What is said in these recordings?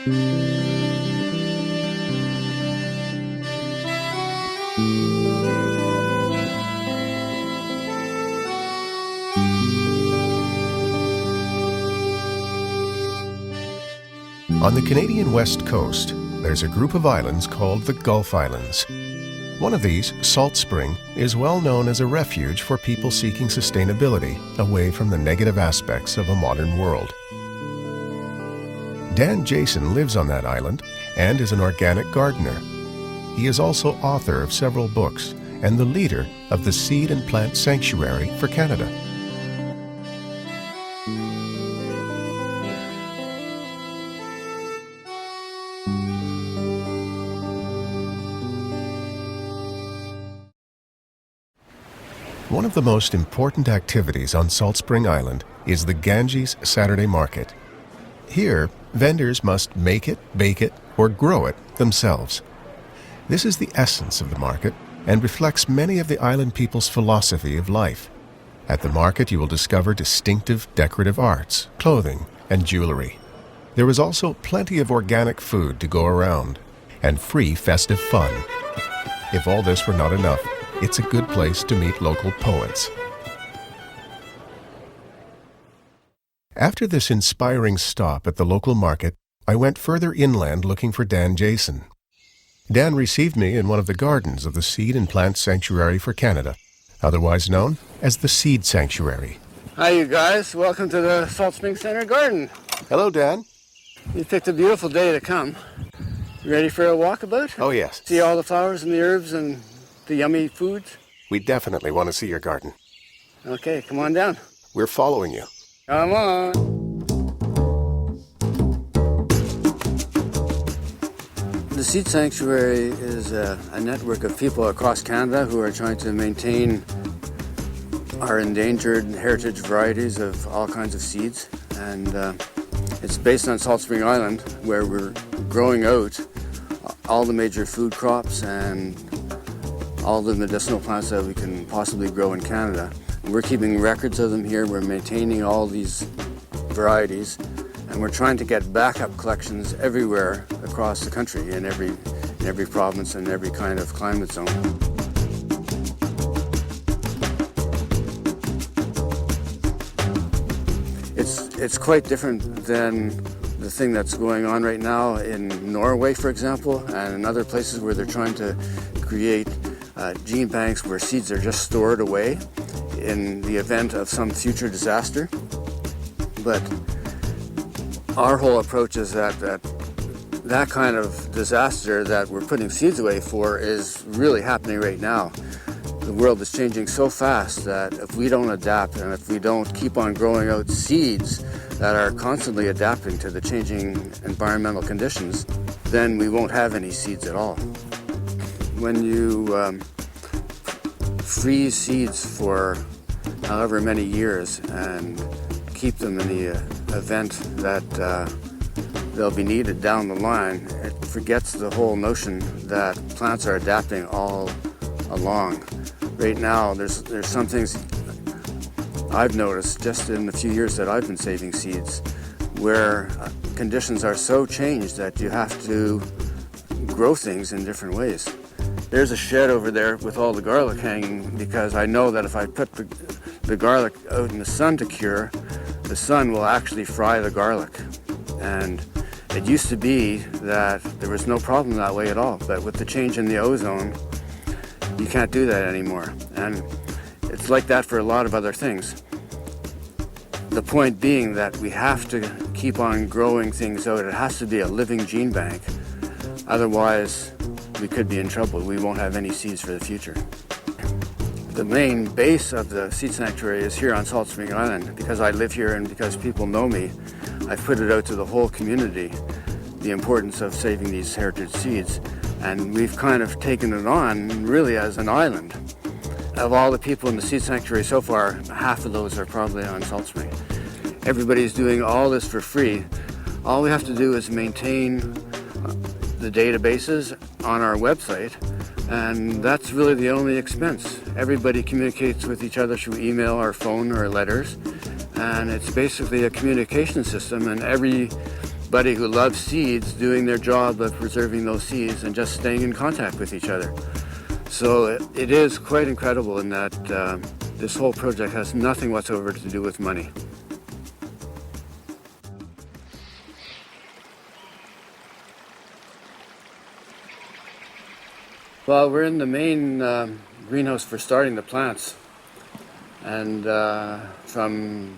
On the Canadian west coast, there's a group of islands called the Gulf Islands. One of these, Salt Spring, is well known as a refuge for people seeking sustainability away from the negative aspects of a modern world. Dan Jason lives on that island and is an organic gardener. He is also author of several books and the leader of the Seed and Plant Sanctuary for Canada. One of the most important activities on Salt Spring Island is the Ganges Saturday Market. Here, vendors must make it, bake it, or grow it themselves. This is the essence of the market and reflects many of the island people's philosophy of life. At the market, you will discover distinctive decorative arts, clothing, and jewelry. There is also plenty of organic food to go around and free festive fun. If all this were not enough, it's a good place to meet local poets. After this inspiring stop at the local market, I went further inland looking for Dan Jason. Dan received me in one of the gardens of the Seed and Plant Sanctuary for Canada, otherwise known as the Seed Sanctuary. Hi, you guys. Welcome to the Salt Spring Center Garden. Hello, Dan. You picked a beautiful day to come. You ready for a walkabout? Oh, yes. See all the flowers and the herbs and the yummy foods? We definitely want to see your garden. Okay, come on down. We're following you. Come on. The Seed Sanctuary is a network of people across Canada who are trying to maintain our endangered heritage varieties of all kinds of seeds. And it's based on Salt Spring Island, where we're growing out all the major food crops and all the medicinal plants that we can possibly grow in Canada. We're keeping records of them here, we're maintaining all these varieties, and we're trying to get backup collections everywhere across the country, in every province and every kind of climate zone. It's quite different than the thing that's going on right now in Norway, for example, and in other places where they're trying to create gene banks where seeds are just stored away in the event of some future disaster. But our whole approach is that kind of disaster that we're putting seeds away for is really happening right now. The world is changing so fast that if we don't adapt and if we don't keep on growing out seeds that are constantly adapting to the changing environmental conditions, then we won't have any seeds at all. When you freeze seeds for however many years and keep them in the event that they'll be needed down the line, it forgets the whole notion that plants are adapting all along. Right now, there's some things I've noticed just in the few years that I've been saving seeds where conditions are so changed that you have to grow things in different ways. There's a shed over there with all the garlic hanging because I know that if I put the garlic out in the sun to cure, the sun will actually fry the garlic. And it used to be that there was no problem that way at all, but with the change in the ozone, you can't do that anymore. And it's like that for a lot of other things. The point being that we have to keep on growing things out. It has to be a living gene bank. Otherwise, we could be in trouble. We won't have any seeds for the future. The main base of the Seed Sanctuary is here on Salt Spring Island. Because I live here and because people know me, I've put it out to the whole community, the importance of saving these heritage seeds. And we've kind of taken it on really as an island. Of all the people in the Seed Sanctuary so far, half of those are probably on Salt Spring. Everybody's doing all this for free. All we have to do is maintain the databases on our website, and that's really the only expense. Everybody communicates with each other through email or phone or letters, and it's basically a communication system, and every buddy who loves seeds doing their job of preserving those seeds and just staying in contact with each other. So it is quite incredible in that this whole project has nothing whatsoever to do with money. Well, we're in the main greenhouse for starting the plants, and from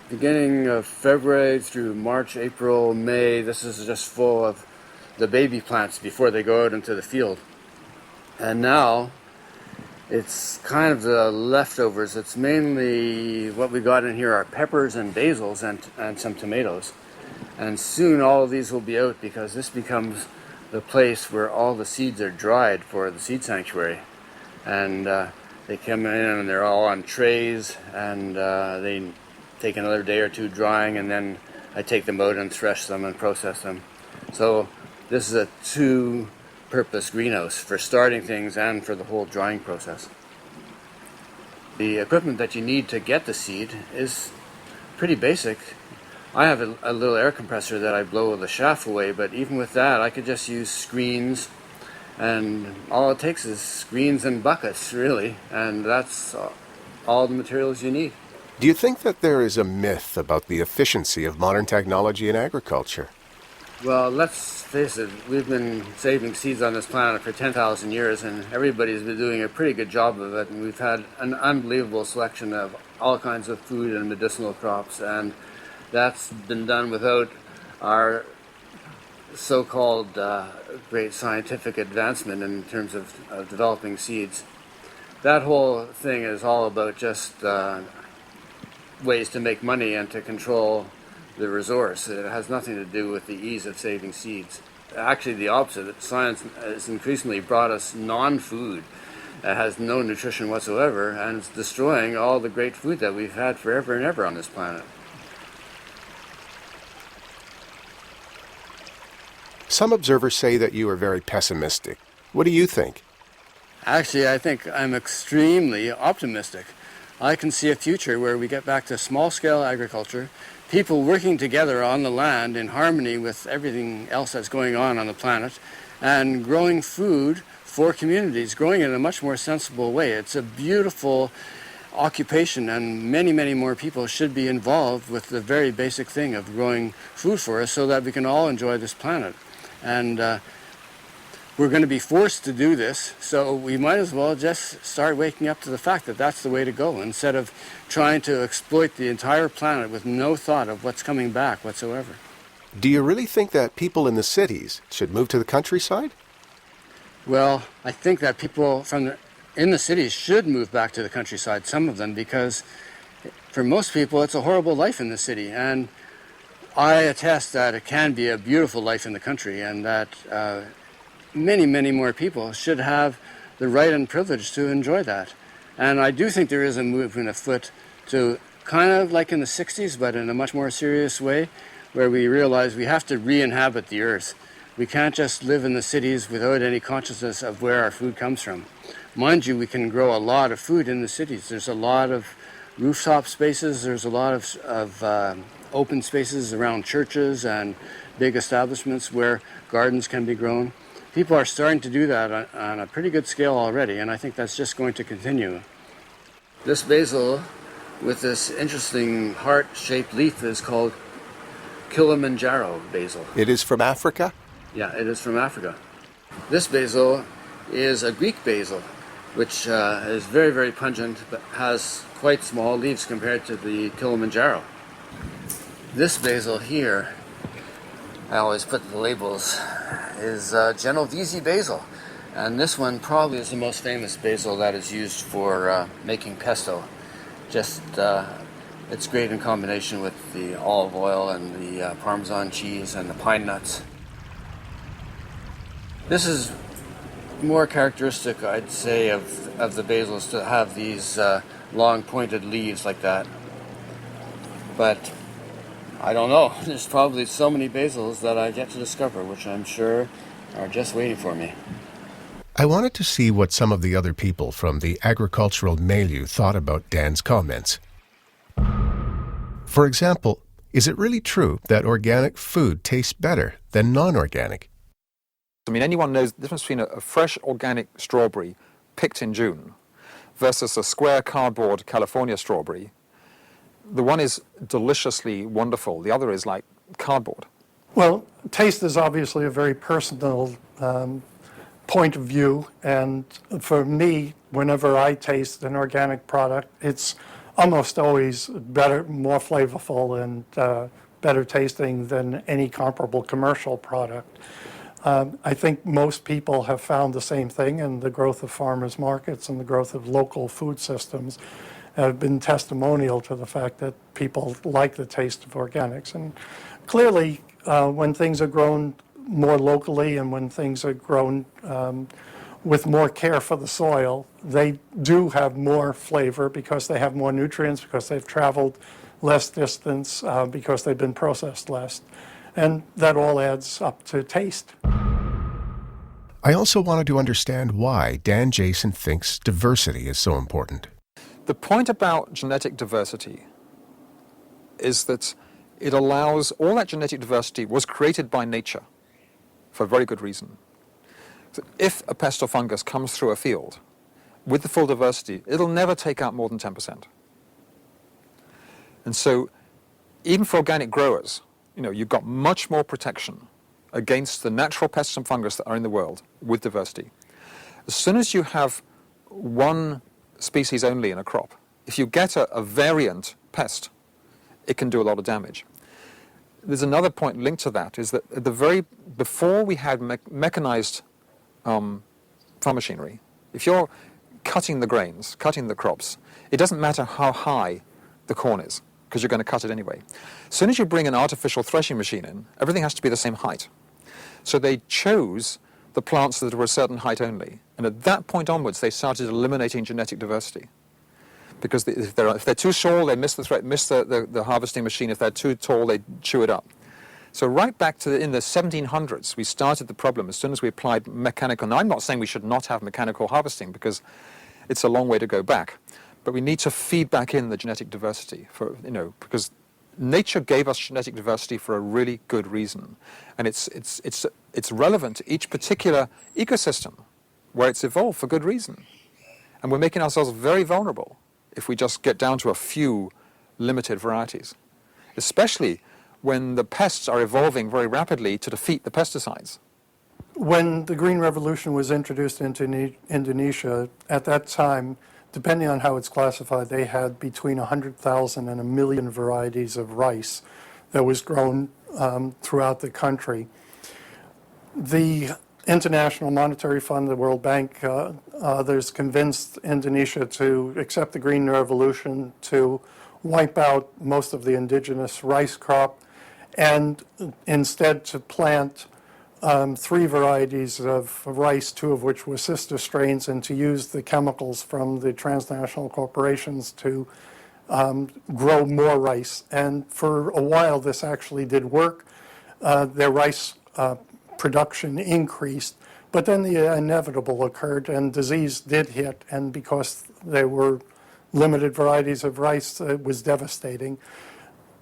beginning of February through March, April, May, this is just full of the baby plants before they go out into the field. And now it's kind of the leftovers. It's mainly what we got in here are peppers and basils and some tomatoes. And soon all of these will be out because this becomes the place where all the seeds are dried for the seed sanctuary. And they come in and they're all on trays, and they take another day or two drying, and then I take them out and thresh them and process them. So this is a two-purpose greenhouse for starting things and for the whole drying process. The equipment that you need to get the seed is pretty basic. I have a little air compressor that I blow the chaff away, but even with that I could just use screens, and all it takes is screens and buckets, really, and that's all the materials you need. Do you think that there is a myth about the efficiency of modern technology in agriculture? Well, let's face it, we've been saving seeds on this planet for 10,000 years, and everybody's been doing a pretty good job of it, and we've had an unbelievable selection of all kinds of food and medicinal crops, and that's been done without our so-called great scientific advancement in terms of developing seeds. That whole thing is all about just ways to make money and to control the resource. It has nothing to do with the ease of saving seeds. Actually, the opposite. Science has increasingly brought us non-food that has no nutrition whatsoever, and it's destroying all the great food that we've had forever and ever on this planet. Some observers say that you are very pessimistic. What do you think? Actually, I think I'm extremely optimistic. I can see a future where we get back to small-scale agriculture, people working together on the land in harmony with everything else that's going on the planet, and growing food for communities, growing it in a much more sensible way. It's a beautiful occupation, and many, many more people should be involved with the very basic thing of growing food for us so that we can all enjoy this planet. And we're going to be forced to do this, so we might as well just start waking up to the fact that that's the way to go, instead of trying to exploit the entire planet with no thought of what's coming back whatsoever. Do you really think that people in the cities should move to the countryside? Well, I think that people in the cities should move back to the countryside, some of them, because for most people it's a horrible life in the city, and I attest that it can be a beautiful life in the country, and that many, many more people should have the right and privilege to enjoy that. And I do think there is a movement afoot to, kind of like in the 60s, but in a much more serious way, where we realize we have to re-inhabit the earth. We can't just live in the cities without any consciousness of where our food comes from. Mind you, we can grow a lot of food in the cities. There's a lot of rooftop spaces, there's a lot of open spaces around churches and big establishments where gardens can be grown. People are starting to do that on a pretty good scale already, and I think that's just going to continue. This basil with this interesting heart-shaped leaf is called Kilimanjaro basil. It is from Africa? Yeah, it is from Africa. This basil is a Greek basil, which is very, very pungent, but has quite small leaves compared to the Kilimanjaro. This basil here, I always put the labels, is Genovese basil. And this one probably is the most famous basil that is used for making pesto. Just, it's great in combination with the olive oil and the Parmesan cheese and the pine nuts. This is more characteristic, I'd say, of the basils to have these long pointed leaves like that. But I don't know. There's probably so many basils that I've yet to discover, which I'm sure are just waiting for me. I wanted to see what some of the other people from the agricultural milieu thought about Dan's comments. For example, Is it really true that organic food tastes better than non-organic? I mean, anyone knows the difference between a fresh organic strawberry picked in June versus a square cardboard California strawberry. The one is deliciously wonderful. The other is like cardboard. Well, taste is obviously a very personal point of view, and for me, whenever I taste an organic product, it's almost always better, more flavorful, and better tasting than any comparable commercial product. I think most people have found the same thing, and the growth of farmers markets and the growth of local food systems have been testimonial to the fact that people like the taste of organics. And clearly, when things are grown more locally and when things are grown with more care for the soil, they do have more flavor because they have more nutrients, because they've traveled less distance, because they've been processed less. And that all adds up to taste. I also wanted to understand why Dan Jason thinks diversity is so important. The point about genetic diversity is that it allows, all that genetic diversity was created by nature for a very good reason. So if a pest or fungus comes through a field with the full diversity, it'll never take out more than 10%. And so even for organic growers, you've got much more protection against the natural pests and fungus that are in the world with diversity. As soon as you have one species only in a crop, if you get a variant pest, it can do a lot of damage. There's another point linked to that, is that before we had mechanized farm machinery, if you're cutting the grains, cutting the crops, it doesn't matter how high the corn is, because you're going to cut it anyway. As soon as you bring an artificial threshing machine in, everything has to be the same height. So they chose the plants that were a certain height only. And at that point onwards, they started eliminating genetic diversity. Because if they're too small, they miss the harvesting machine. If they're too tall, they chew it up. So right back to in the 1700s, we started the problem as soon as we applied mechanical. Now, I'm not saying we should not have mechanical harvesting, because it's a long way to go back. But we need to feed back in the genetic diversity, because nature gave us genetic diversity for a really good reason. And it's relevant to each particular ecosystem where it's evolved for good reason. And we're making ourselves very vulnerable if we just get down to a few limited varieties, especially when the pests are evolving very rapidly to defeat the pesticides. When the Green Revolution was introduced into Indonesia, at that time, depending on how it's classified, they had between 100,000 and 1 million varieties of rice that was grown throughout the country. The International Monetary Fund, the World Bank, others convinced Indonesia to accept the Green Revolution, to wipe out most of the indigenous rice crop, and instead to plant 3 varieties of rice, 2 of which were sister strains, and to use the chemicals from the transnational corporations to grow more rice. And for a while, this actually did work. Their rice production increased, but then the inevitable occurred, and disease did hit, and because there were limited varieties of rice, it was devastating.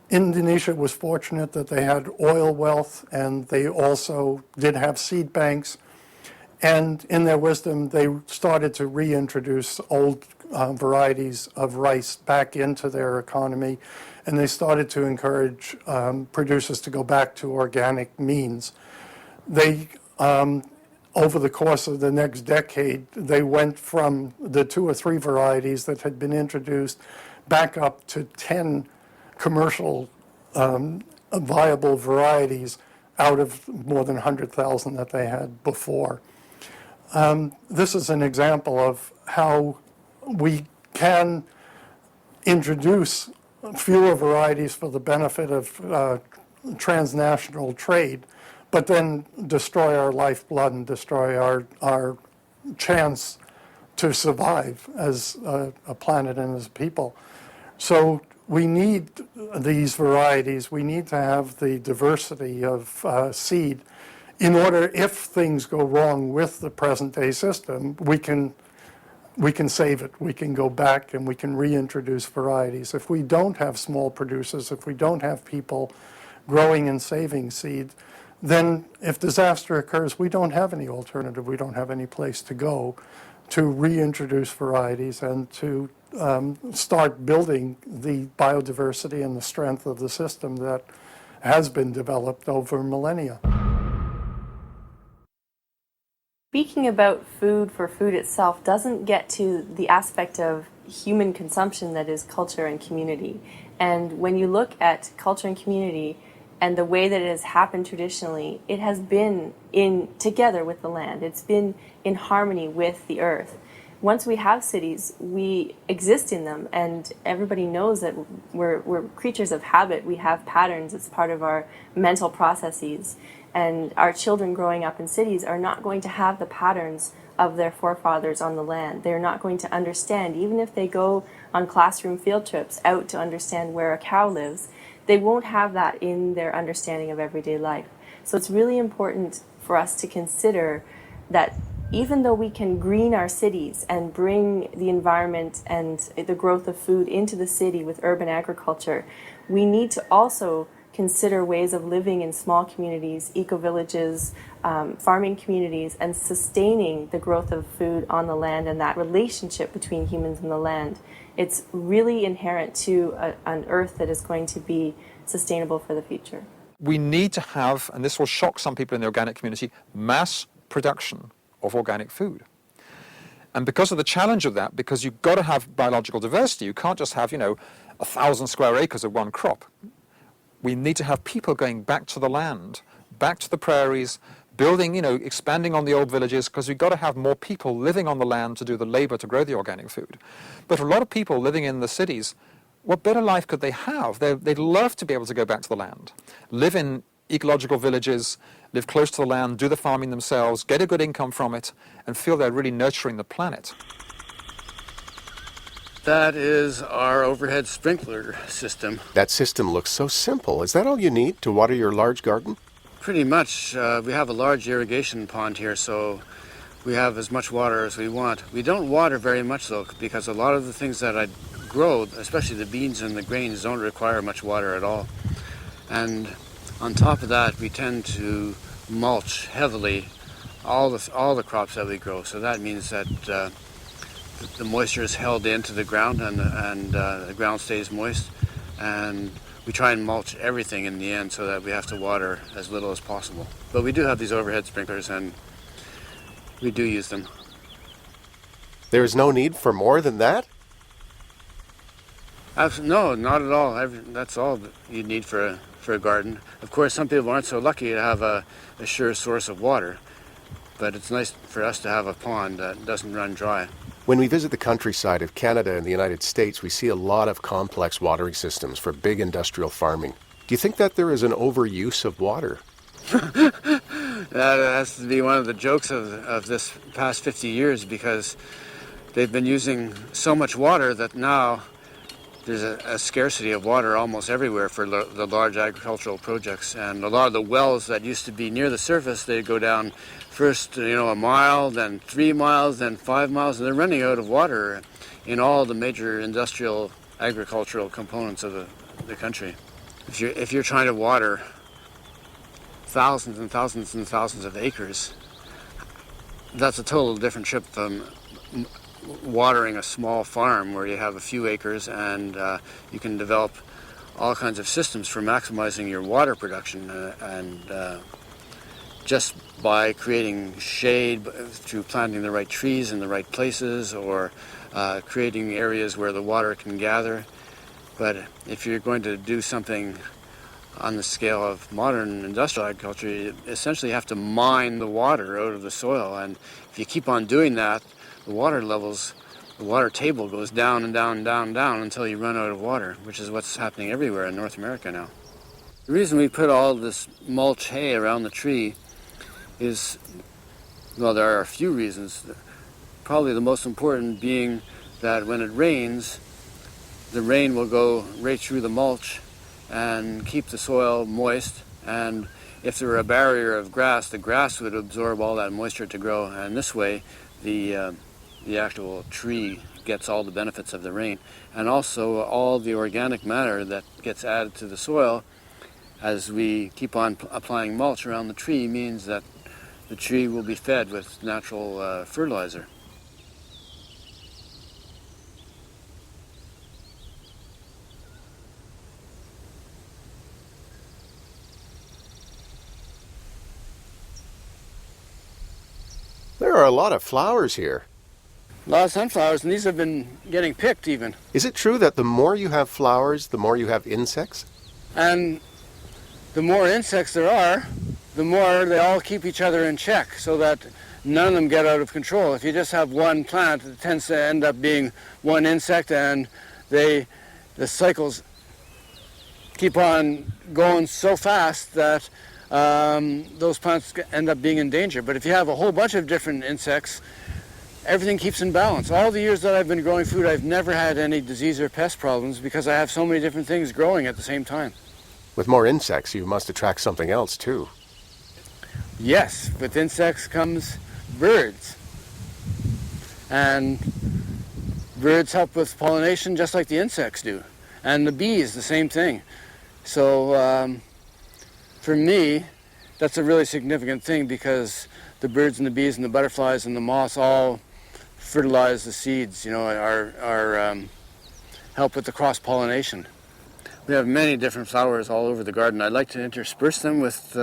Indonesia was fortunate that they had oil wealth, and they also did have seed banks. And in their wisdom, they started to reintroduce old varieties of rice back into their economy, and they started to encourage producers to go back to organic means. They, over the course of the next decade, they went from the 2 or 3 varieties that had been introduced back up to 10 commercial viable varieties out of more than 100,000 that they had before. This is an example of how we can introduce fewer varieties for the benefit of transnational trade, but then destroy our lifeblood and destroy our chance to survive as a planet and as people. So we need these varieties. We need to have the diversity of seed in order, if things go wrong with the present day system, we can we can save it. We can go back and we can reintroduce varieties. If we don't have small producers, if we don't have people growing and saving seed, then if disaster occurs, we don't have any alternative. We don't have any place to go to reintroduce varieties and to start building the biodiversity and the strength of the system that has been developed over millennia. Speaking about food for food itself doesn't get to the aspect of human consumption that is culture and community. And when you look at culture and community and the way that it has happened traditionally, it has been together with the land. It's been in harmony with the earth. Once we have cities, we exist in them, and everybody knows that we're creatures of habit. We have patterns. It's part of our mental processes. And our children growing up in cities are not going to have the patterns of their forefathers on the land. They're not going to understand, even if they go on classroom field trips out to understand where a cow lives, they won't have that in their understanding of everyday life. So it's really important for us to consider that even though we can green our cities and bring the environment and the growth of food into the city with urban agriculture, we need to also consider ways of living in small communities, eco-villages, farming communities, and sustaining the growth of food on the land and that relationship between humans and the land. It's really inherent to an earth that is going to be sustainable for the future. We need to have, and this will shock some people in the organic community, mass production of organic food. And because of the challenge of that, because you've got to have biological diversity, you can't just have, 1,000 square acres of one crop. We need to have people going back to the land, back to the prairies, building, expanding on the old villages, because we've got to have more people living on the land to do the labor to grow the organic food. But for a lot of people living in the cities, what better life could they have? They'd love to be able to go back to the land, live in ecological villages, live close to the land, do the farming themselves, get a good income from it, and feel they're really nurturing the planet. That is our overhead sprinkler system. That system looks so simple. Is that all you need to water your large garden? Pretty much. We have a large irrigation pond here, so we have as much water as we want. We don't water very much, though, because a lot of the things that I grow, especially the beans and the grains, don't require much water at all. And on top of that, we tend to mulch heavily all the crops that we grow. So that means that the moisture is held into the ground and the ground stays moist. And we try and mulch everything in the end so that we have to water as little as possible. But we do have these overhead sprinklers and we do use them. There is no need for more than that? No, not at all. That's all you need for a garden. Of course, some people aren't so lucky to have a sure source of water, but it's nice for us to have a pond that doesn't run dry. When we visit the countryside of Canada and the United States, we see a lot of complex watering systems for big industrial farming. Do you think that there is an overuse of water? That has to be one of the jokes of this past 50 years, because they've been using so much water that now there's a scarcity of water almost everywhere for the large agricultural projects. And a lot of the wells that used to be near the surface, they go down first, a mile, then 3 miles, then 5 miles, and they're running out of water in all the major industrial agricultural components of the country. If you're trying to water thousands and thousands and thousands of acres, that's a total different trip from watering a small farm where you have a few acres and you can develop all kinds of systems for maximizing your water production and just by creating shade through planting the right trees in the right places or creating areas where the water can gather. But if you're going to do something on the scale of modern industrial agriculture, you essentially have to mine the water out of the soil, and if you keep on doing that, the water table goes down and down and down and down until you run out of water, which is what's happening everywhere in North America now. The reason we put all this mulch hay around the tree is, well, there are a few reasons. Probably the most important being that when it rains, the rain will go right through the mulch and keep the soil moist, and if there were a barrier of grass, the grass would absorb all that moisture to grow, and this way the the actual tree gets all the benefits of the rain. And also all the organic matter that gets added to the soil as we keep on applying mulch around the tree means that the tree will be fed with natural fertilizer. There are a lot of flowers here. A lot of sunflowers, and these have been getting picked even. Is it true that the more you have flowers, the more you have insects? And the more insects there are, the more they all keep each other in check so that none of them get out of control. If you just have one plant, it tends to end up being one insect, and the cycles keep on going so fast that those plants end up being in danger. But if you have a whole bunch of different insects, everything keeps in balance. All the years that I've been growing food, I've never had any disease or pest problems because I have so many different things growing at the same time. With more insects, you must attract something else, too. Yes, with insects comes birds. And birds help with pollination just like the insects do. And the bees, the same thing. So for me, that's a really significant thing because the birds and the bees and the butterflies and the moths all fertilize the seeds, you know, help with the cross-pollination. We have many different flowers all over the garden. I'd like to intersperse them with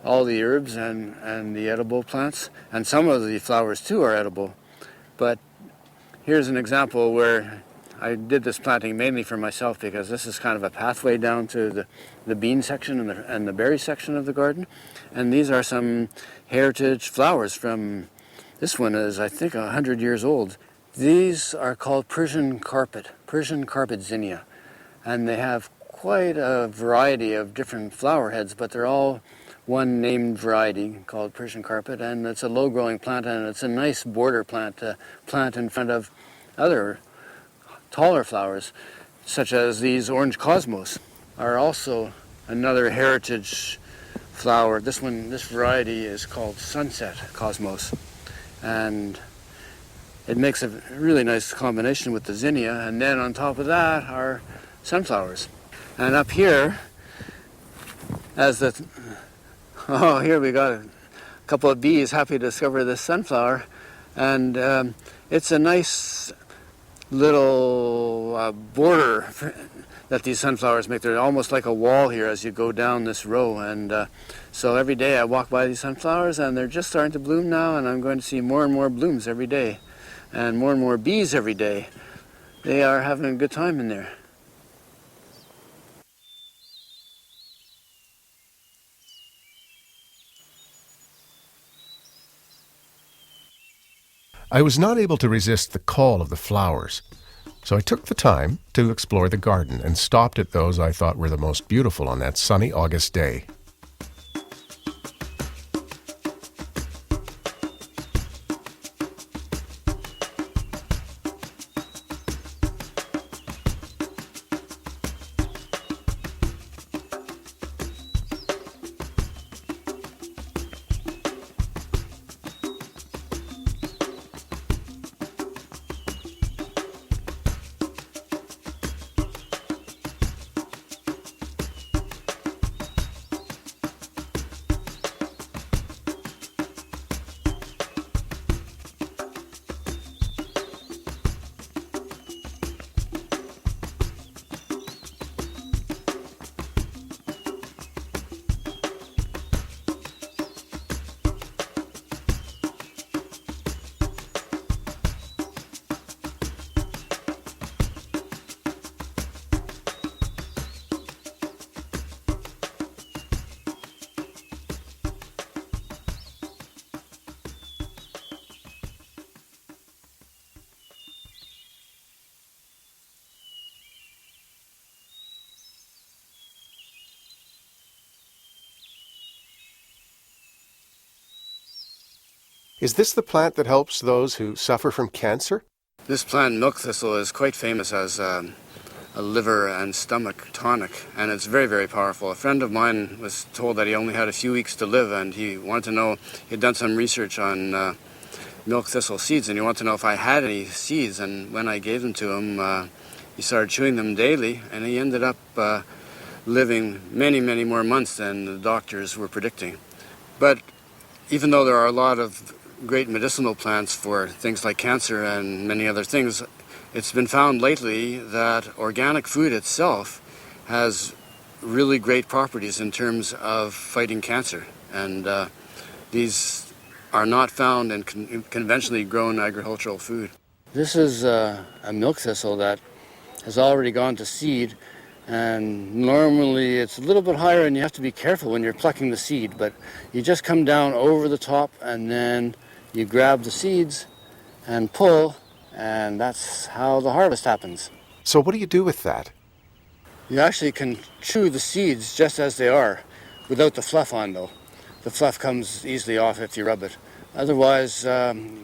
all the herbs and the edible plants. And some of the flowers, too, are edible. But here's an example where I did this planting mainly for myself because this is kind of a pathway down to the bean section and the berry section of the garden. And these are some heritage flowers from, this one is, I think, 100 years old. These are called Persian carpet zinnia. And they have quite a variety of different flower heads, but they're all one named variety called Persian carpet, and it's a low-growing plant, and it's a nice border plant to plant in front of other taller flowers, such as these orange cosmos, are also another heritage flower. This variety is called sunset cosmos, and it makes a really nice combination with the zinnia, and then on top of that are sunflowers. And up here, here we got a couple of bees happy to discover this sunflower, and it's a nice little border that these sunflowers make. They're almost like a wall here as you go down this row, and so every day I walk by these sunflowers and they're just starting to bloom now, and I'm going to see more and more blooms every day and more bees every day. They are having a good time in there. I was not able to resist the call of the flowers, so I took the time to explore the garden and stopped at those I thought were the most beautiful on that sunny August day. Is this the plant that helps those who suffer from cancer? This plant, milk thistle, is quite famous as a liver and stomach tonic, and it's very, very powerful. A friend of mine was told that he only had a few weeks to live, and he wanted to know, he'd done some research on milk thistle seeds, and he wanted to know if I had any seeds. And when I gave them to him, he started chewing them daily, and he ended up living many, many more months than the doctors were predicting. But even though there are a lot of great medicinal plants for things like cancer and many other things, it's been found lately that organic food itself has really great properties in terms of fighting cancer. And these are not found in conventionally grown agricultural food. This is a milk thistle that has already gone to seed, and normally it's a little bit higher and you have to be careful when you're plucking the seed, but you just come down over the top and then you grab the seeds and pull, and that's how the harvest happens. So what do you do with that? You actually can chew the seeds just as they are, without the fluff on though. The fluff comes easily off if you rub it. Otherwise,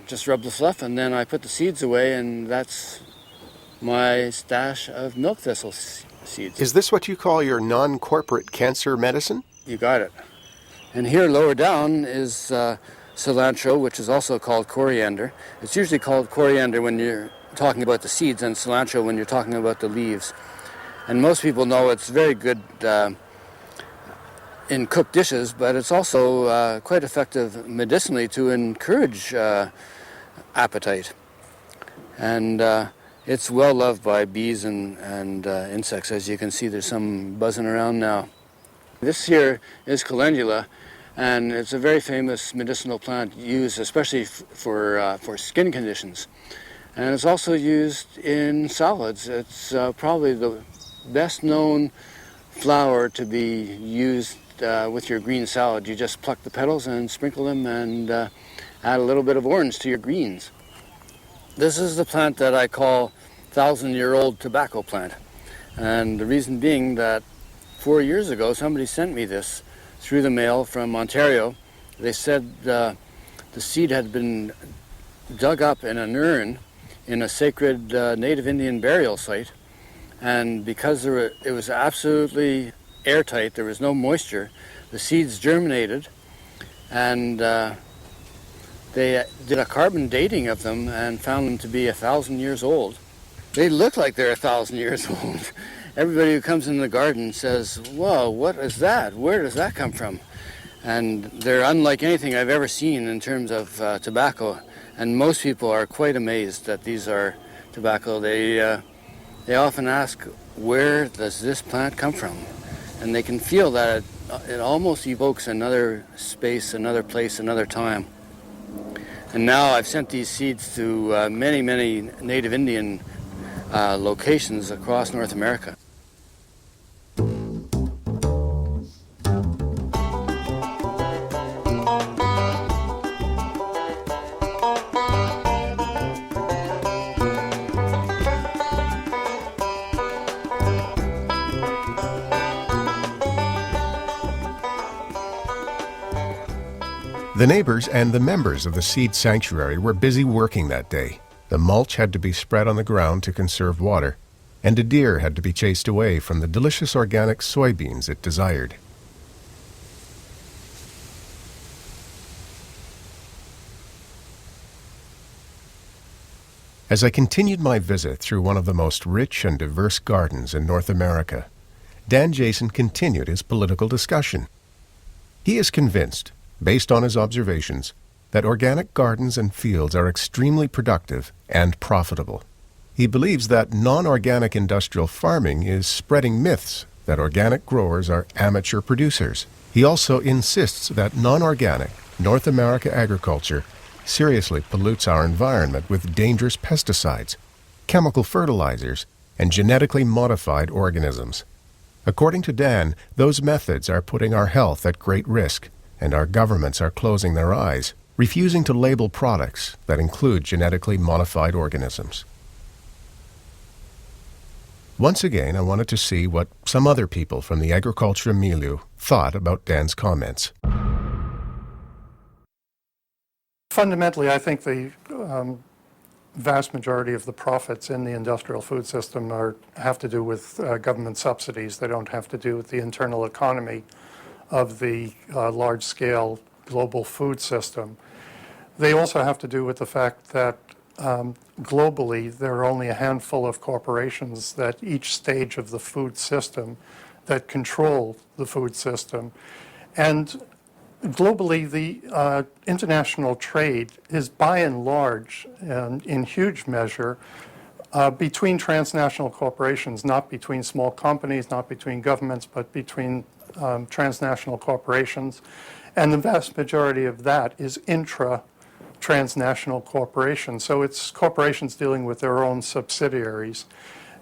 just rub the fluff, and then I put the seeds away, and that's my stash of milk thistle seeds. Is this what you call your non-corporate cancer medicine? You got it. And here lower down is cilantro, which is also called coriander. It's usually called coriander when you're talking about the seeds, and cilantro when you're talking about the leaves. And most people know it's very good in cooked dishes, but it's also quite effective medicinally to encourage appetite. And it's well loved by bees and insects. As you can see, there's some buzzing around now. This here is calendula, and it's a very famous medicinal plant used especially for skin conditions. And it's also used in salads. It's probably the best known flower to be used with your green salad. You just pluck the petals and sprinkle them and add a little bit of orange to your greens. This is the plant that I call 1,000-year-old tobacco plant. And the reason being that 4 years ago somebody sent me this through the mail from Ontario. They said the seed had been dug up in an urn in a sacred native Indian burial site, and because it was absolutely airtight, there was no moisture, the seeds germinated, and they did a carbon dating of them and found them to be 1,000 years old. They look like they're 1,000 years old. Everybody who comes in the garden says, "Whoa, what is that? Where does that come from?" And they're unlike anything I've ever seen in terms of tobacco. And most people are quite amazed that these are tobacco. They often ask, where does this plant come from? And they can feel that it almost evokes another space, another place, another time. And now I've sent these seeds to many, many native Indian locations across North America. The neighbors and the members of the seed sanctuary were busy working that day. The mulch had to be spread on the ground to conserve water, and a deer had to be chased away from the delicious organic soybeans it desired. As I continued my visit through one of the most rich and diverse gardens in North America, Dan Jason continued his political discussion. He is convinced, based on his observations, that organic gardens and fields are extremely productive and profitable. He believes that non-organic industrial farming is spreading myths that organic growers are amateur producers. He also insists that non-organic North America agriculture seriously pollutes our environment with dangerous pesticides, chemical fertilizers, and genetically modified organisms. According to Dan, those methods are putting our health at great risk, and our governments are closing their eyes, refusing to label products that include genetically modified organisms. Once again, I wanted to see what some other people from the agriculture milieu thought about Dan's comments. Fundamentally, I think the vast majority of the profits in the industrial food system have to do with government subsidies. They don't have to do with the internal economy of the large-scale global food system. they also have to do with the fact that globally there are only a handful of corporations that each stage of the food system that control the food system. And globally, the international trade is by and large, and in huge measure, between transnational corporations, not between small companies, not between governments, but between transnational corporations. And the vast majority of that is intra-transnational corporations. So it's corporations dealing with their own subsidiaries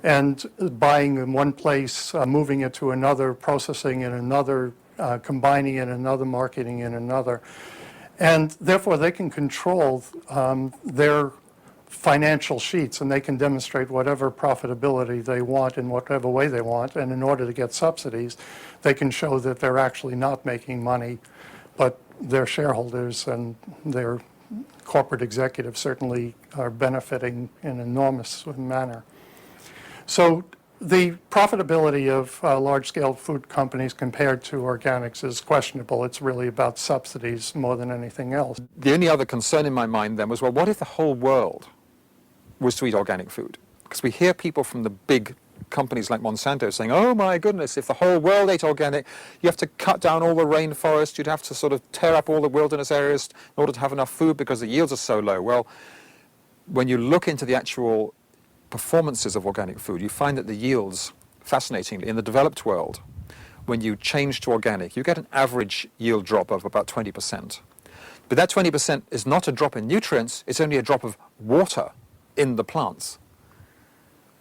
and buying in one place, moving it to another, processing in another, combining in another, marketing in another. And therefore they can control their financial sheets, and they can demonstrate whatever profitability they want in whatever way they want. And in order to get subsidies, they can show that they're actually not making money, but their shareholders and their corporate executives certainly are benefiting in an enormous manner. So the profitability of large-scale food companies compared to organics is questionable. It's really about subsidies more than anything else. The only other concern in my mind then was, well, what if the whole world was to eat organic food? Because we hear people from the big companies like Monsanto saying, oh my goodness, if the whole world ate organic, you have to cut down all the rainforest, you'd have to sort of tear up all the wilderness areas in order to have enough food because the yields are so low. Well, when you look into the actual performances of organic food, you find that the yields, fascinatingly, in the developed world, when you change to organic, you get an average yield drop of about 20%. But that 20% is not a drop in nutrients, it's only a drop of water in the plants,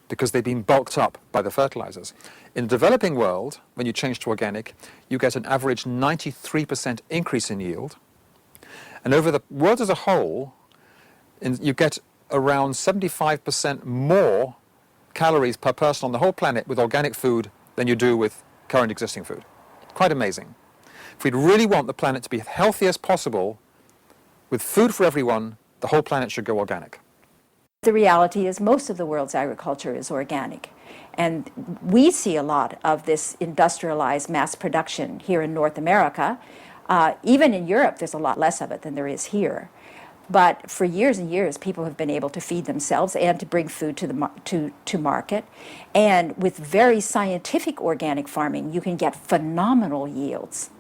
because they've been bulked up by the fertilizers. In the developing world, when you change to organic, you get an average 93% increase in yield. And over the world as a whole, you get around 75% more calories per person on the whole planet with organic food than you do with current existing food. Quite amazing. If we really want the planet to be as healthy as possible, with food for everyone, the whole planet should go organic. The reality is most of the world's agriculture is organic. And we see a lot of this industrialized mass production here in North America. Even in Europe, there's a lot less of it than there is here. But for years and years, people have been able to feed themselves and to bring food to market. And with very scientific organic farming, you can get phenomenal yields.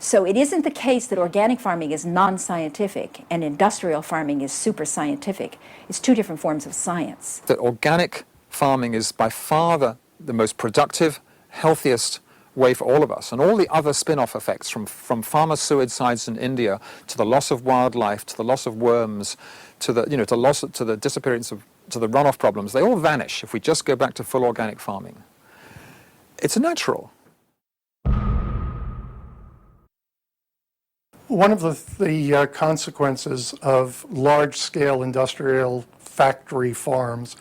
So it isn't the case that organic farming is non-scientific and industrial farming is super scientific. It's two different forms of science. That organic farming is by far the most productive, healthiest way for all of us, and all the other spin-off effects from farmer suicides in India to the loss of wildlife, to the loss of worms, to the to the disappearance of to the runoff problems, they all vanish if we just go back to full organic farming. It's a natural. One of the consequences of large-scale industrial factory farms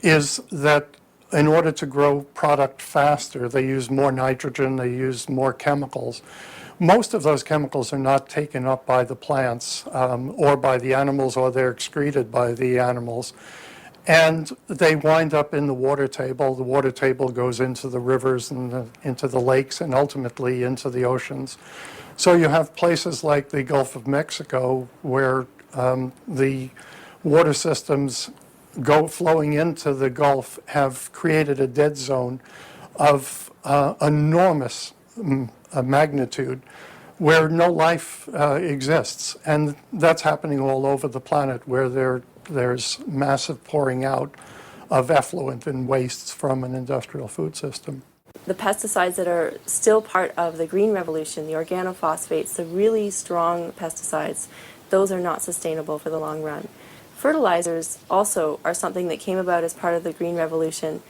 is that in order to grow product faster, they use more nitrogen, they use more chemicals. Most of those chemicals are not taken up by the plants or by the animals, or they're excreted by the animals. And they wind up in the water table. The water table goes into the rivers and into the lakes and ultimately into the oceans. So you have places like the Gulf of Mexico where the water systems flowing into the Gulf have created a dead zone of enormous magnitude where no life exists. And that's happening all over the planet, where there's massive pouring out of effluent and wastes from an industrial food system. The pesticides that are still part of the green revolution, the organophosphates, the really strong pesticides, those are not sustainable for the long run. Fertilizers also are something that came about as part of the green revolution.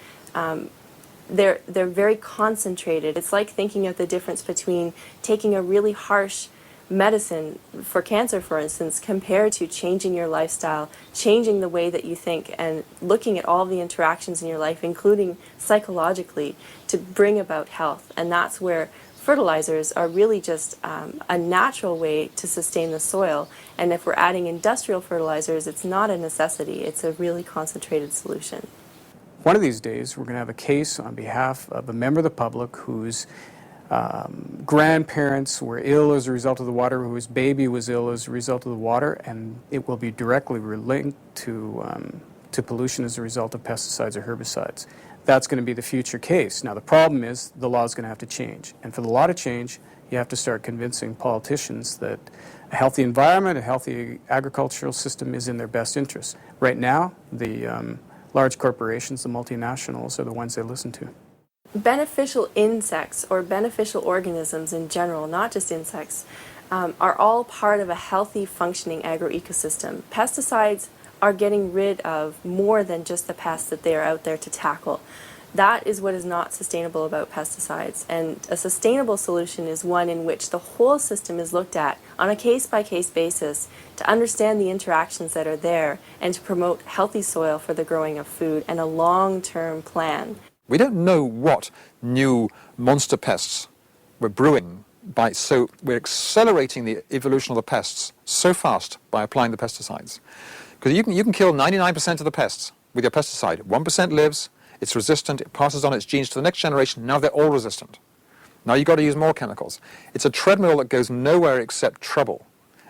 They're very concentrated. It's like thinking of the difference between taking a really harsh medicine for cancer, for instance, compared to changing your lifestyle, changing the way that you think, and looking at all the interactions in your life, including psychologically, to bring about health. And that's where fertilizers are really just a natural way to sustain the soil. And if we're adding industrial fertilizers, it's not a necessity. It's a really concentrated solution. One of these days, we're going to have a case on behalf of a member of the public who's grandparents were ill as a result of the water, whose baby was ill as a result of the water, and it will be directly linked to pollution as a result of pesticides or herbicides. That's going to be the future case. Now, the problem is the law is going to have to change. And for the law to change, you have to start convincing politicians that a healthy environment, a healthy agricultural system is in their best interest. Right now, the large corporations, the multinationals, are the ones they listen to. Beneficial insects or beneficial organisms in general, not just insects, are all part of a healthy, functioning agroecosystem. Pesticides are getting rid of more than just the pests that they are out there to tackle. That is what is not sustainable about pesticides. And a sustainable solution is one in which the whole system is looked at on a case-by-case basis to understand the interactions that are there and to promote healthy soil for the growing of food and a long-term plan. We don't know what new monster pests we're brewing so we're accelerating the evolution of the pests so fast by applying the pesticides. Because you can kill 99% of the pests with your pesticide. 1% lives, it's resistant, it passes on its genes to the next generation, now they're all resistant. Now you've got to use more chemicals. It's a treadmill that goes nowhere except trouble.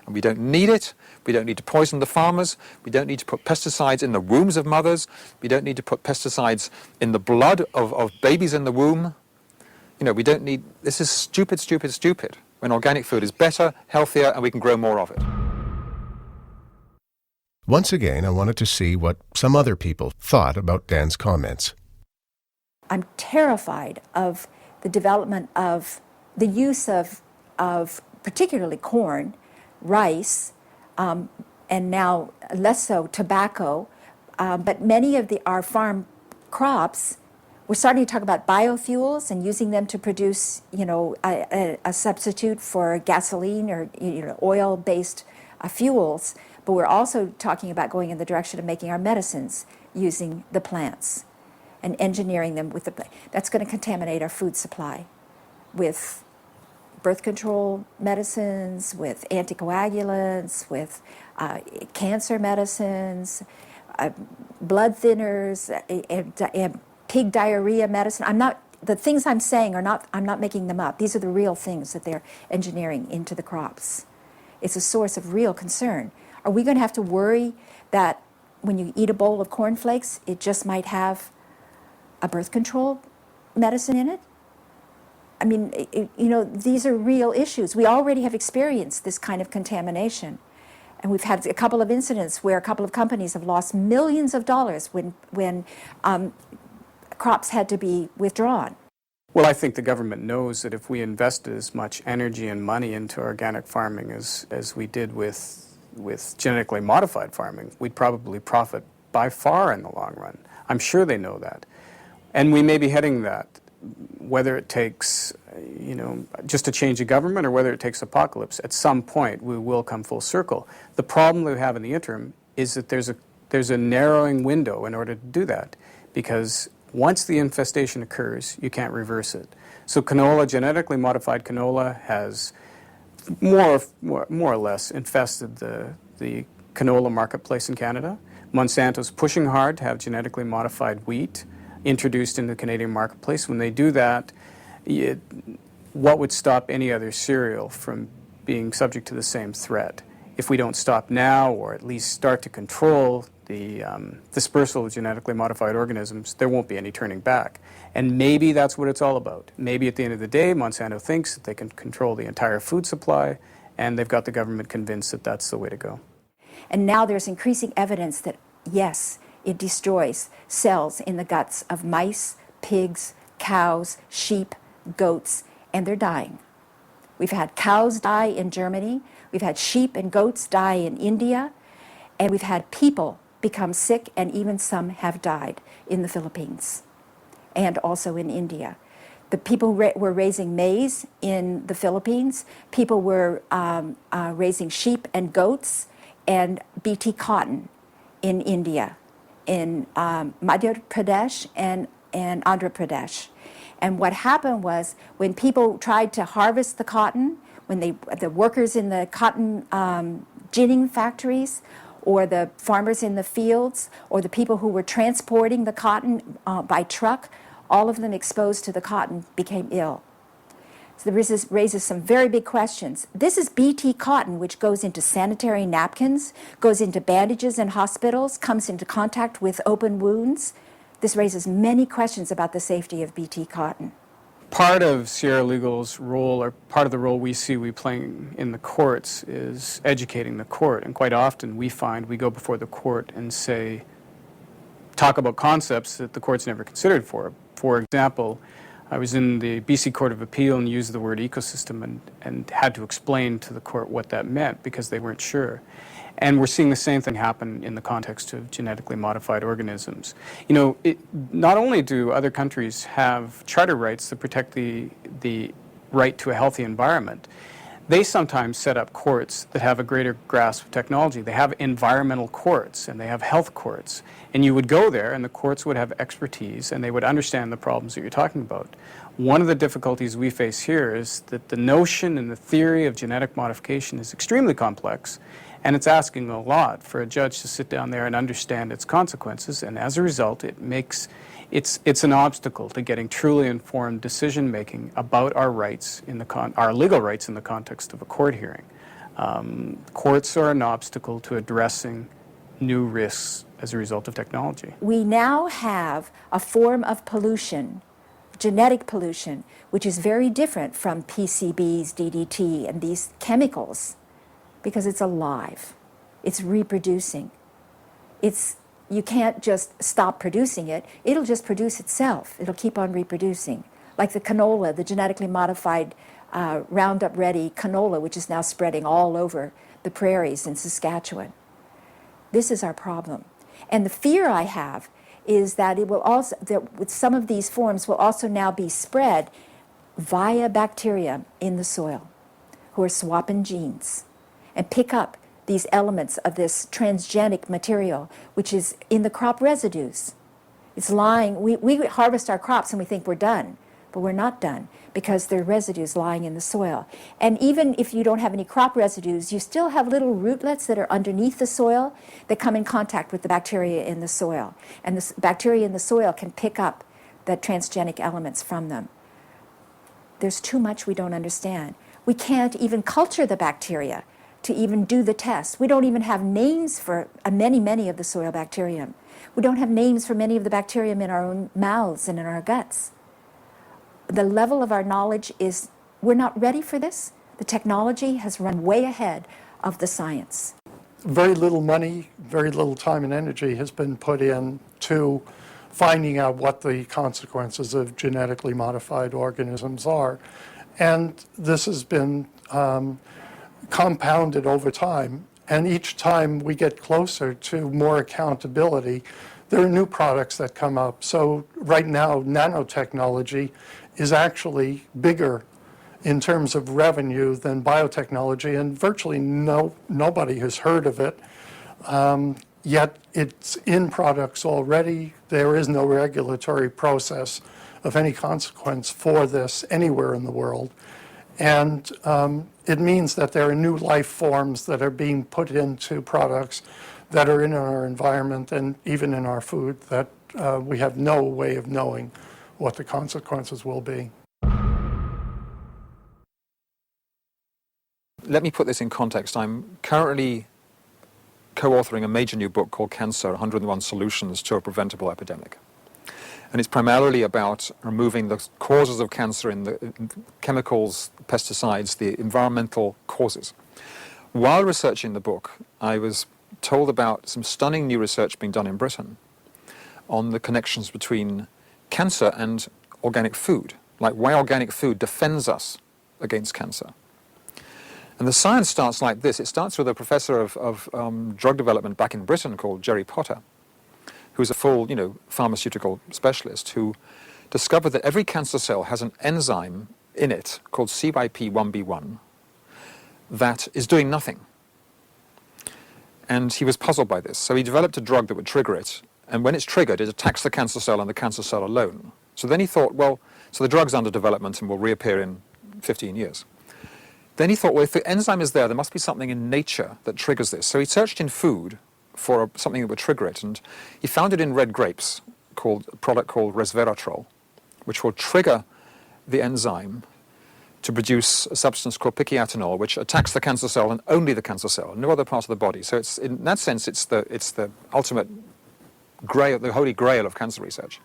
And we don't need it. We don't need to poison the farmers. We don't need to put pesticides in the wombs of mothers. We don't need to put pesticides in the blood of babies in the womb. You know, we don't need... This is stupid, stupid, stupid, when organic food is better, healthier, and we can grow more of it. Once again, I wanted to see what some other people thought about Dan's comments. I'm terrified of the development of the use of particularly corn, rice, and now less so tobacco, but many of our farm crops, we're starting to talk about biofuels and using them to produce, a substitute for gasoline or oil-based fuels. But we're also talking about going in the direction of making our medicines using the plants and engineering them with that's going to contaminate our food supply with birth control medicines, with anticoagulants, with cancer medicines, blood thinners, and pig diarrhea medicine. The things I'm saying I'm not making them up. These are the real things that they're engineering into the crops. It's a source of real concern. Are we going to have to worry that when you eat a bowl of cornflakes, it just might have a birth control medicine in it? I mean, these are real issues. We already have experienced this kind of contamination. And we've had a couple of incidents where a couple of companies have lost millions of dollars when crops had to be withdrawn. Well, I think the government knows that if we invested as much energy and money into organic farming as we did with genetically modified farming, we'd probably profit by far in the long run. I'm sure they know that. And we may be heading that, whether it takes, just a change of government or whether it takes apocalypse, at some point we will come full circle. The problem we have in the interim is that there's a narrowing window in order to do that, because once the infestation occurs, you can't reverse it. So canola, genetically modified canola, has more or less infested the canola marketplace in Canada. Monsanto's pushing hard to have genetically modified wheat introduced in the Canadian marketplace. When they do that, what would stop any other cereal from being subject to the same threat? If we don't stop now, or at least start to control the dispersal of genetically modified organisms, there won't be any turning back. And maybe that's what it's all about. Maybe at the end of the day, Monsanto thinks that they can control the entire food supply, and they've got the government convinced that that's the way to go. And now there's increasing evidence that, yes, it destroys cells in the guts of mice, pigs, cows, sheep, goats, and they're dying. We've had cows die in Germany, we've had sheep and goats die in India, and we've had people become sick, and even some have died in the Philippines and also in India. The people were raising maize in the Philippines, people were raising sheep and goats and BT cotton in India, in Madhya Pradesh and Andhra Pradesh. And what happened was, when people tried to harvest the cotton, when the workers in the cotton ginning factories, or the farmers in the fields, or the people who were transporting the cotton by truck, all of them exposed to the cotton became ill. So this raises some very big questions. This is BT cotton, which goes into sanitary napkins, goes into bandages in hospitals, comes into contact with open wounds. This raises many questions about the safety of BT cotton. Part of Sierra Legal's role, or part of the role we playing in the courts, is educating the court. And quite often we find we go before the court and talk about concepts that the court's never considered for. For example, I was in the BC Court of Appeal and used the word ecosystem and had to explain to the court what that meant because they weren't sure. And we're seeing the same thing happen in the context of genetically modified organisms. You know, not only do other countries have charter rights that protect the right to a healthy environment, they sometimes set up courts that have a greater grasp of technology. They have environmental courts and they have health courts. And you would go there and the courts would have expertise and they would understand the problems that you're talking about. One of the difficulties we face here is that the notion and the theory of genetic modification is extremely complex, and it's asking a lot for a judge to sit down there and understand its consequences, and as a result it's an obstacle to getting truly informed decision making about our rights our legal rights in the context of a court hearing. Courts are an obstacle to addressing new risks as a result of technology. We now have a form of pollution, genetic pollution, which is very different from PCBs, DDT, and these chemicals, because it's alive, it's reproducing. You can't just stop producing it, it'll just produce itself. It'll keep on reproducing. Like the canola, the genetically modified Roundup Ready canola, which is now spreading all over the prairies in Saskatchewan. This is our problem. And the fear I have is that it will also, that with some of these forms will also now be spread via bacteria in the soil who are swapping genes and pick up these elements of this transgenic material, which is in the crop residues. It's lying, we harvest our crops and we think we're done, but we're not done because there are residues lying in the soil. And even if you don't have any crop residues, you still have little rootlets that are underneath the soil that come in contact with the bacteria in the soil. And the bacteria in the soil can pick up the transgenic elements from them. There's too much we don't understand. We can't even culture the bacteria to even do the test. We don't even have names for many of the soil bacterium. We don't have names for many of the bacterium in our own mouths and in our guts. The level of our knowledge is, we're not ready for this. The technology has run way ahead of the science. Very little money, very little time and energy has been put in to finding out what the consequences of genetically modified organisms are. And this has been compounded over time, and each time we get closer to more accountability, there are new products that come up. So right now, nanotechnology is actually bigger in terms of revenue than biotechnology, and virtually nobody has heard of it. Yet it's in products already. There is no regulatory process of any consequence for this anywhere in the world. And it means that there are new life forms that are being put into products that are in our environment and even in our food that we have no way of knowing what the consequences will be. Let me put this in context. I'm currently co-authoring a major new book called Cancer, 101 Solutions to a Preventable Epidemic. And it's primarily about removing the causes of cancer in the chemicals, pesticides, the environmental causes. While researching the book, I was told about some stunning new research being done in Britain on the connections between cancer and organic food, like why organic food defends us against cancer. And the science starts like this. It starts with a professor of drug development back in Britain called Jerry Potter, who's a full, pharmaceutical specialist, who discovered that every cancer cell has an enzyme in it called CYP1B1 that is doing nothing. And he was puzzled by this. So he developed a drug that would trigger it, and when it's triggered, it attacks the cancer cell and the cancer cell alone. So then he thought, well, so the drug's under development and will reappear in 15 years. Then he thought, well, if the enzyme is there must be something in nature that triggers this. So he searched in food for something that would trigger it, and he found it in red grapes, a product called resveratrol, which will trigger the enzyme to produce a substance called picoatanol, which attacks the cancer cell and only the cancer cell, no other part of the body. So it's, in that sense, it's the ultimate grail, the holy grail of cancer research.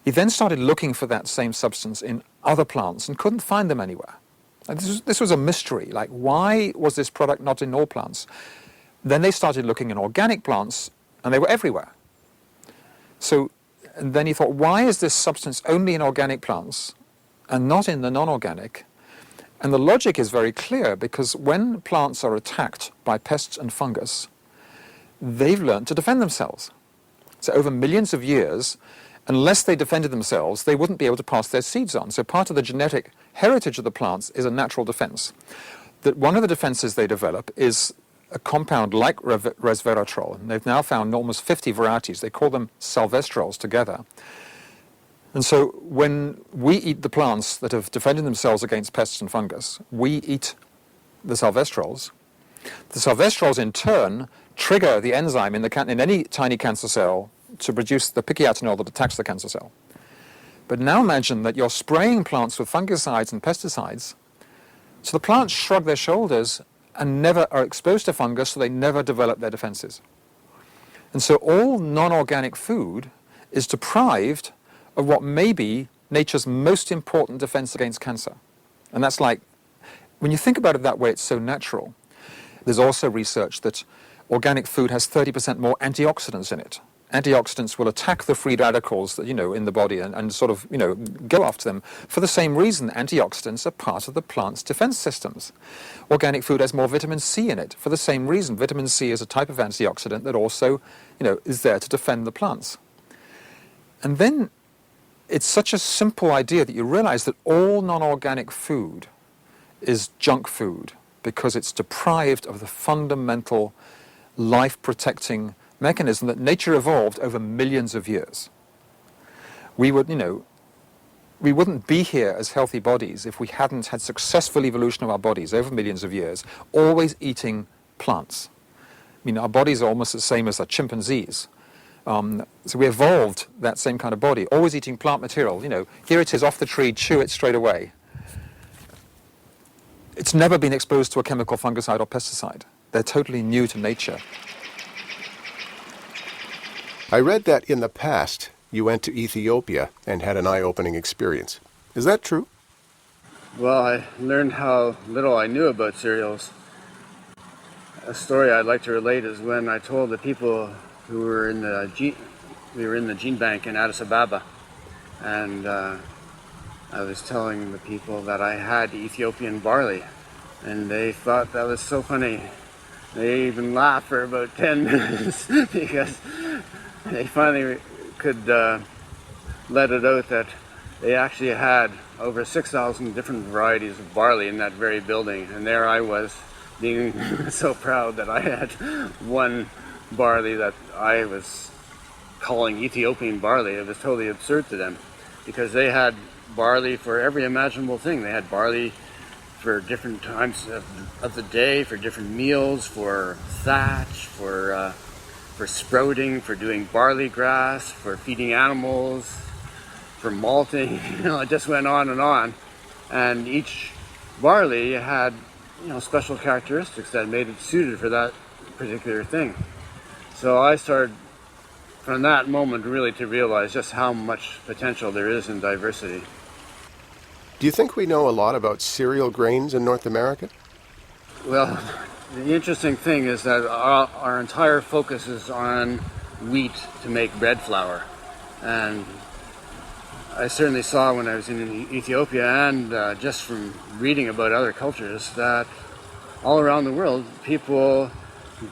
He then started looking for that same substance in other plants and couldn't find them anywhere. And this was a mystery. Like, why was this product not in all plants? Then they started looking in organic plants, and they were everywhere. So and then he thought, why is this substance only in organic plants and not in the non-organic? And the logic is very clear, because when plants are attacked by pests and fungus, they've learned to defend themselves. So over millions of years, unless they defended themselves, they wouldn't be able to pass their seeds on. So part of the genetic heritage of the plants is a natural defense. That one of the defenses they develop is a compound like resveratrol, and they've now found almost 50 varieties. They call them salvestrols together. And so when we eat the plants that have defended themselves against pests and fungus, we eat the salvestrols. The salvestrols in turn trigger the enzyme in any tiny cancer cell to produce the picoatanol that attacks the cancer cell. But now imagine that you're spraying plants with fungicides and pesticides, so the plants shrug their shoulders and never are exposed to fungus, so they never develop their defenses. And so all non-organic food is deprived of what may be nature's most important defense against cancer. And that's like, when you think about it that way, it's so natural. There's also research that organic food has 30% more antioxidants in it. Antioxidants will attack the free radicals that, in the body and sort of, go after them. For the same reason, antioxidants are part of the plant's defense systems. Organic food has more vitamin C in it. For the same reason, vitamin C is a type of antioxidant that also, is there to defend the plants. And then it's such a simple idea that you realize that all non-organic food is junk food because it's deprived of the fundamental life-protecting mechanism that nature evolved over millions of years. We wouldn't be here as healthy bodies if we hadn't had successful evolution of our bodies over millions of years, always eating plants. Our bodies are almost the same as our chimpanzees. So we evolved that same kind of body, always eating plant material. Here it is off the tree, chew it straight away. It's never been exposed to a chemical fungicide or pesticide. They're totally new to nature. I read that in the past you went to Ethiopia and had an eye-opening experience. Is that true? Well, I learned how little I knew about cereals. A story I'd like to relate is when I told the people who were in the gene bank in Addis Ababa, and I was telling the people that I had Ethiopian barley, and they thought that was so funny. They even laughed for about 10 minutes because they finally could let it out that they actually had over 6,000 different varieties of barley in that very building. And there I was, being so proud that I had one barley that I was calling Ethiopian barley. It was totally absurd to them because they had barley for every imaginable thing. They had barley for different times of the day, for different meals, for thatch, for sprouting, for doing barley grass, for feeding animals, for malting. It just went on. And each barley had, special characteristics that made it suited for that particular thing. So I started from that moment really to realize just how much potential there is in diversity. Do you think we know a lot about cereal grains in North America? Well, the interesting thing is that our entire focus is on wheat to make bread flour. And I certainly saw when I was in Ethiopia and just from reading about other cultures that all around the world people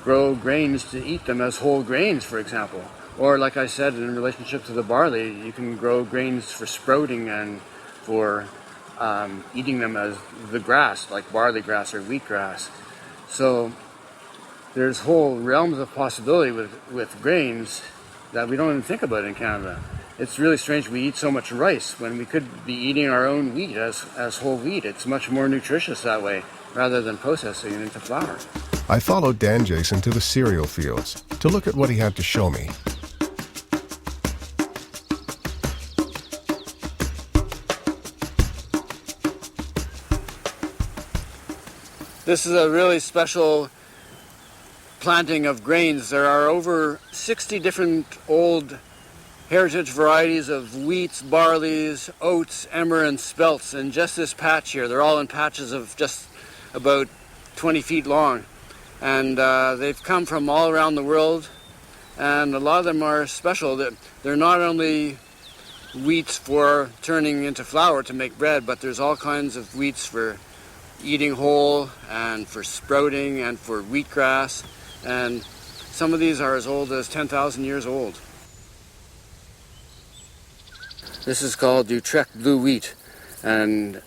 grow grains to eat them as whole grains, for example. Or like I said, in relationship to the barley, you can grow grains for sprouting and for eating them as the grass, like barley grass or wheat grass. So there's whole realms of possibility with grains that we don't even think about in Canada. It's really strange we eat so much rice when we could be eating our own wheat as whole wheat. It's much more nutritious that way rather than processing it into flour. I followed Dan Jason to the cereal fields to look at what he had to show me. This is a really special planting of grains. There are over 60 different old heritage varieties of wheats, barleys, oats, emmer, and spelts in just this patch here. They're all in patches of just about 20 feet long. And they've come from all around the world, and a lot of them are special. They're not only wheats for turning into flour to make bread, but there's all kinds of wheats for eating whole and for sprouting and for wheatgrass. And some of these are as old as 10,000 years old. This is called Utrecht blue wheat, and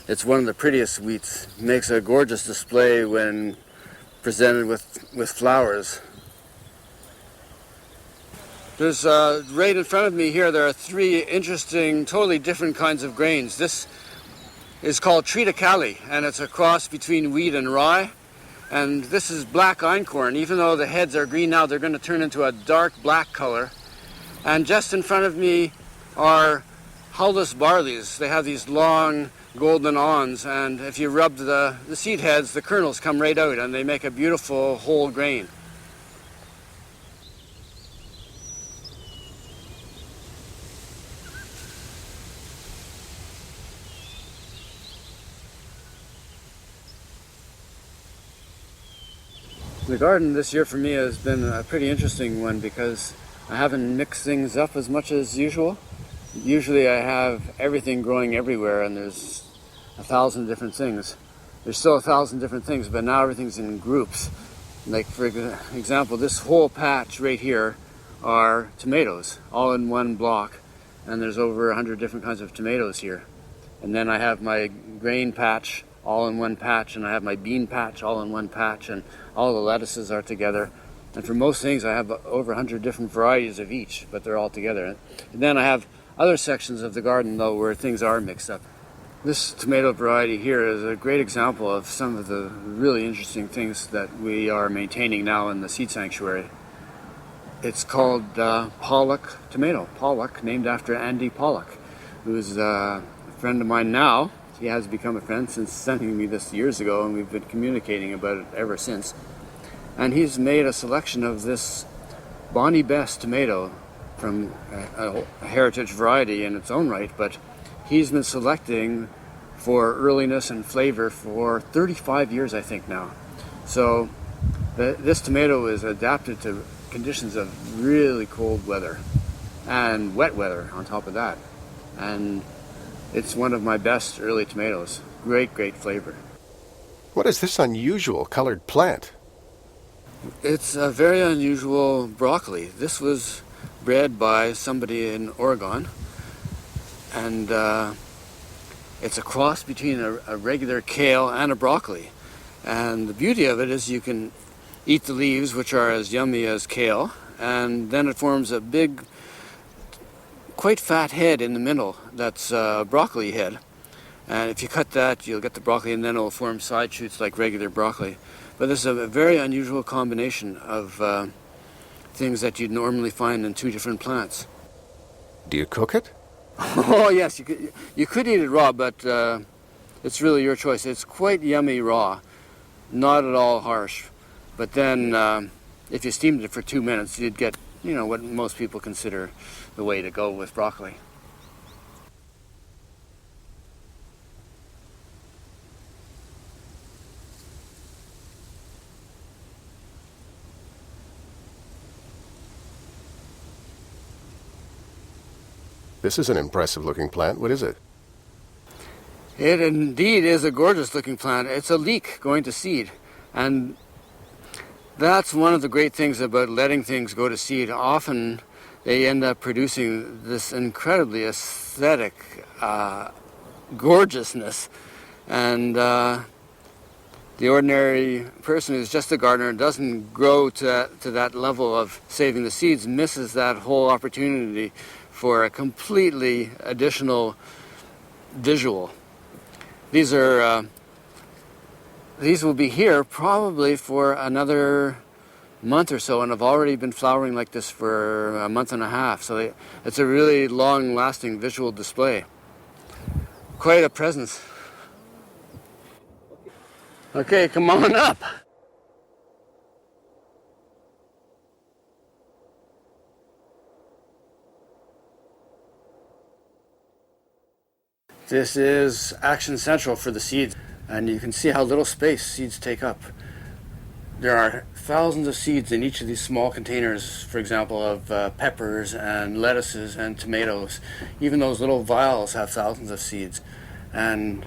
it's one of the prettiest wheats. It makes a gorgeous display when presented with flowers. There's right in front of me here, there are three interesting, totally different kinds of grains. This is called triticale, and it's a cross between wheat and rye. And this is black einkorn. Even though the heads are green now, they're going to turn into a dark black color. And just in front of me are hulless barleys. They have these long golden awns, and if you rub the seed heads, the kernels come right out, and they make a beautiful whole grain. The garden this year for me has been a pretty interesting one because I haven't mixed things up as much as usual. Usually I have everything growing everywhere, and there's 1,000 different things. There's still 1,000 different things, but now everything's in groups. Like for example, this whole patch right here are tomatoes, all in one block, and there's over 100 different kinds of tomatoes here. And then I have my grain patch all in one patch, and I have my bean patch all in one patch, and all the lettuces are together. And for most things I have over 100 different varieties of each, but they're all together. And then I have other sections of the garden though where things are mixed up. This tomato variety here is a great example of some of the really interesting things that we are maintaining now in the seed sanctuary. It's called Pollock tomato. Pollock, named after Andy Pollock, who's a friend of mine now. He has become a friend since sending me this years ago, and we've been communicating about it ever since. And he's made a selection of this Bonnie Best tomato from a heritage variety in its own right, but he's been selecting for earliness and flavor for 35 years, I think now. So this tomato is adapted to conditions of really cold weather and wet weather on top of that. And it's one of my best early tomatoes. Great, great flavor. What is this unusual colored plant? It's a very unusual broccoli. This was bred by somebody in Oregon, and it's a cross between a regular kale and a broccoli. And the beauty of it is you can eat the leaves, which are as yummy as kale, and then it forms a big, quite fat head in the middle that's a broccoli head. And if you cut that, you'll get the broccoli, and then it'll form side shoots like regular broccoli. But this is a very unusual combination of things that you'd normally find in two different plants. Do you cook it? Oh yes, you could eat it raw, but it's really your choice. It's quite yummy raw, not at all harsh. But then if you steamed it for 2 minutes, you'd get, what most people consider the way to go with broccoli. This is an impressive looking plant. What is it? It indeed is a gorgeous looking plant. It's a leek going to seed. And that's one of the great things about letting things go to seed. Often they end up producing this incredibly aesthetic gorgeousness. And the ordinary person who's just a gardener and doesn't grow to that level of saving the seeds misses that whole opportunity for a completely additional visual. These will be here probably for another month or so, and have already been flowering like this for a month and a half. So it's a really long-lasting visual display. Quite a presence. Okay, come on up. This is Action Central for the seeds, and you can see how little space seeds take up. There are thousands of seeds in each of these small containers, for example, of peppers and lettuces and tomatoes. Even those little vials have thousands of seeds. And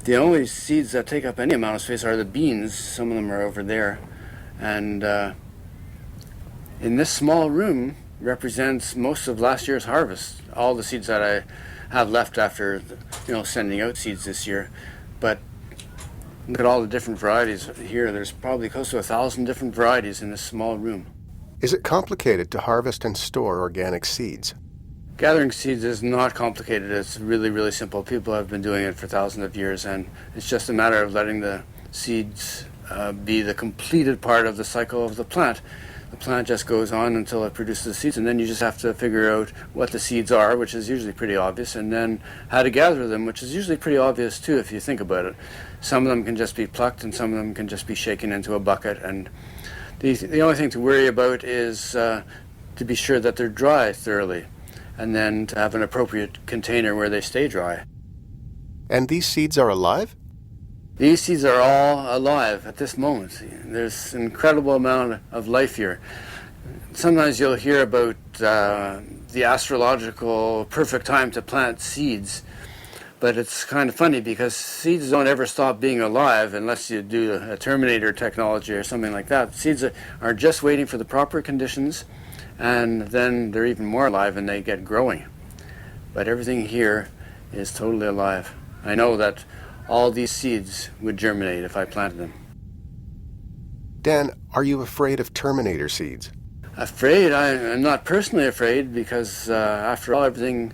the only seeds that take up any amount of space are the beans. Some of them are over there. And in this small room represents most of last year's harvest, all the seeds that I have left after sending out seeds this year. But look at all the different varieties here. There's probably close to 1,000 different varieties in this small room. Is it complicated to harvest and store organic seeds? Gathering seeds is not complicated. It's really, really simple. People have been doing it for thousands of years, and it's just a matter of letting the seeds be the completed part of the cycle of the plant. The plant just goes on until it produces seeds, and then you just have to figure out what the seeds are, which is usually pretty obvious, and then how to gather them, which is usually pretty obvious too if you think about it. Some of them can just be plucked, and some of them can just be shaken into a bucket, and the only thing to worry about is to be sure that they're dry thoroughly, and then to have an appropriate container where they stay dry. And these seeds are alive? These seeds are all alive at this moment. There's an incredible amount of life here. Sometimes you'll hear about the astrological perfect time to plant seeds, but it's kind of funny because seeds don't ever stop being alive unless you do a Terminator technology or something like that. Seeds are just waiting for the proper conditions, and then they're even more alive and they get growing. But everything here is totally alive. I know that all these seeds would germinate if I planted them. Dan, are you afraid of Terminator seeds? Afraid? I'm not personally afraid because after all, everything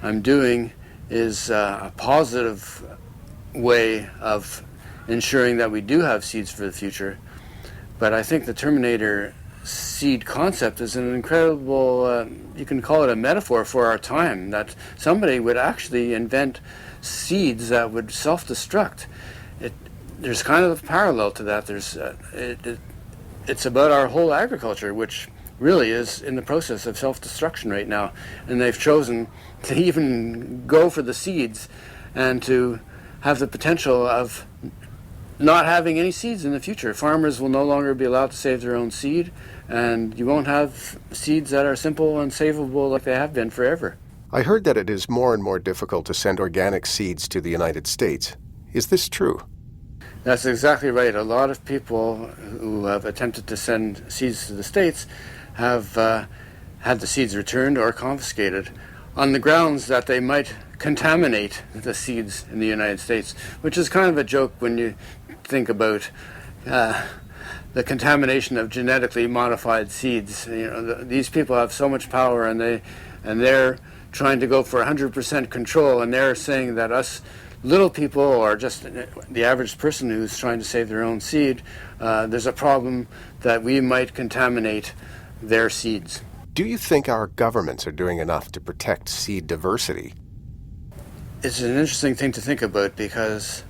I'm doing is a positive way of ensuring that we do have seeds for the future. But I think the Terminator seed concept is an incredible, you can call it a metaphor for our time, that somebody would actually invent seeds that would self-destruct. There's kind of a parallel to that. It's about our whole agriculture, which really is in the process of self-destruction right now. And they've chosen to even go for the seeds and to have the potential of not having any seeds in the future. Farmers will no longer be allowed to save their own seed, and you won't have seeds that are simple and savable like they have been forever. I heard that it is more and more difficult to send organic seeds to the United States. Is this true? That's exactly right. A lot of people who have attempted to send seeds to the States have had the seeds returned or confiscated on the grounds that they might contaminate the seeds in the United States, which is kind of a joke when you think about the contamination of genetically modified seeds. These people have so much power, and they're trying to go for 100% control, and they're saying that us little people, or just the average person who's trying to save their own seed, there's a problem that we might contaminate their seeds. Do you think our governments are doing enough to protect seed diversity? It's an interesting thing to think about because,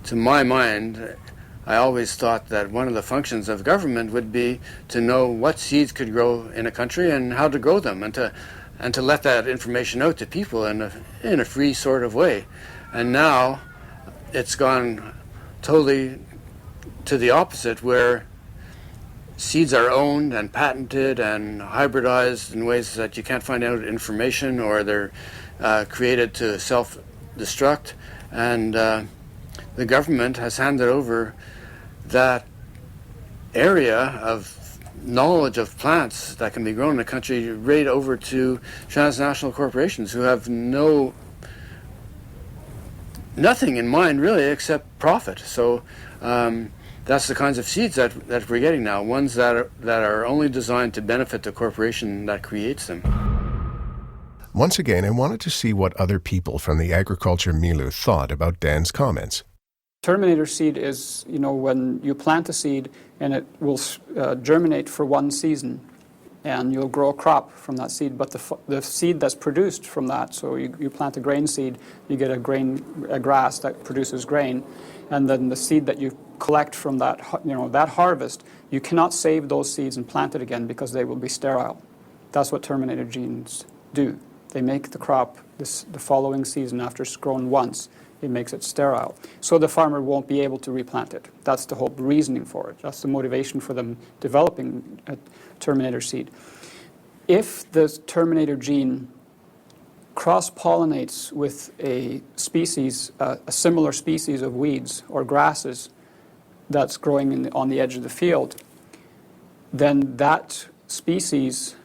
to my mind, I always thought that one of the functions of government would be to know what seeds could grow in a country and how to grow them, and to let that information out to people in a free sort of way. And now it's gone totally to the opposite, where seeds are owned and patented and hybridized in ways that you can't find out information, or they're created to self-destruct. And the government has handed over that area of knowledge of plants that can be grown in a country right over to transnational corporations who have nothing in mind really except profit. So that's the kinds of seeds that we're getting now, ones that are only designed to benefit the corporation that creates them. Once again, I wanted to see what other people from the agriculture milieu thought about Dan's comments. Terminator seed is, when you plant a seed and it will germinate for one season. and you'll grow a crop from that seed. But the seed that's produced from that, so you plant a grain seed, you get a grass that produces grain, and then the seed that you collect from that, that harvest, you cannot save those seeds and plant it again because they will be sterile. That's what terminator genes do. They make the crop the following season, after it's grown once, it makes it sterile. So the farmer won't be able to replant it. That's the whole reasoning for it. That's the motivation for them developing a terminator seed. If the terminator gene cross-pollinates with a species, a similar species of weeds or grasses that's growing on the edge of the field, then that species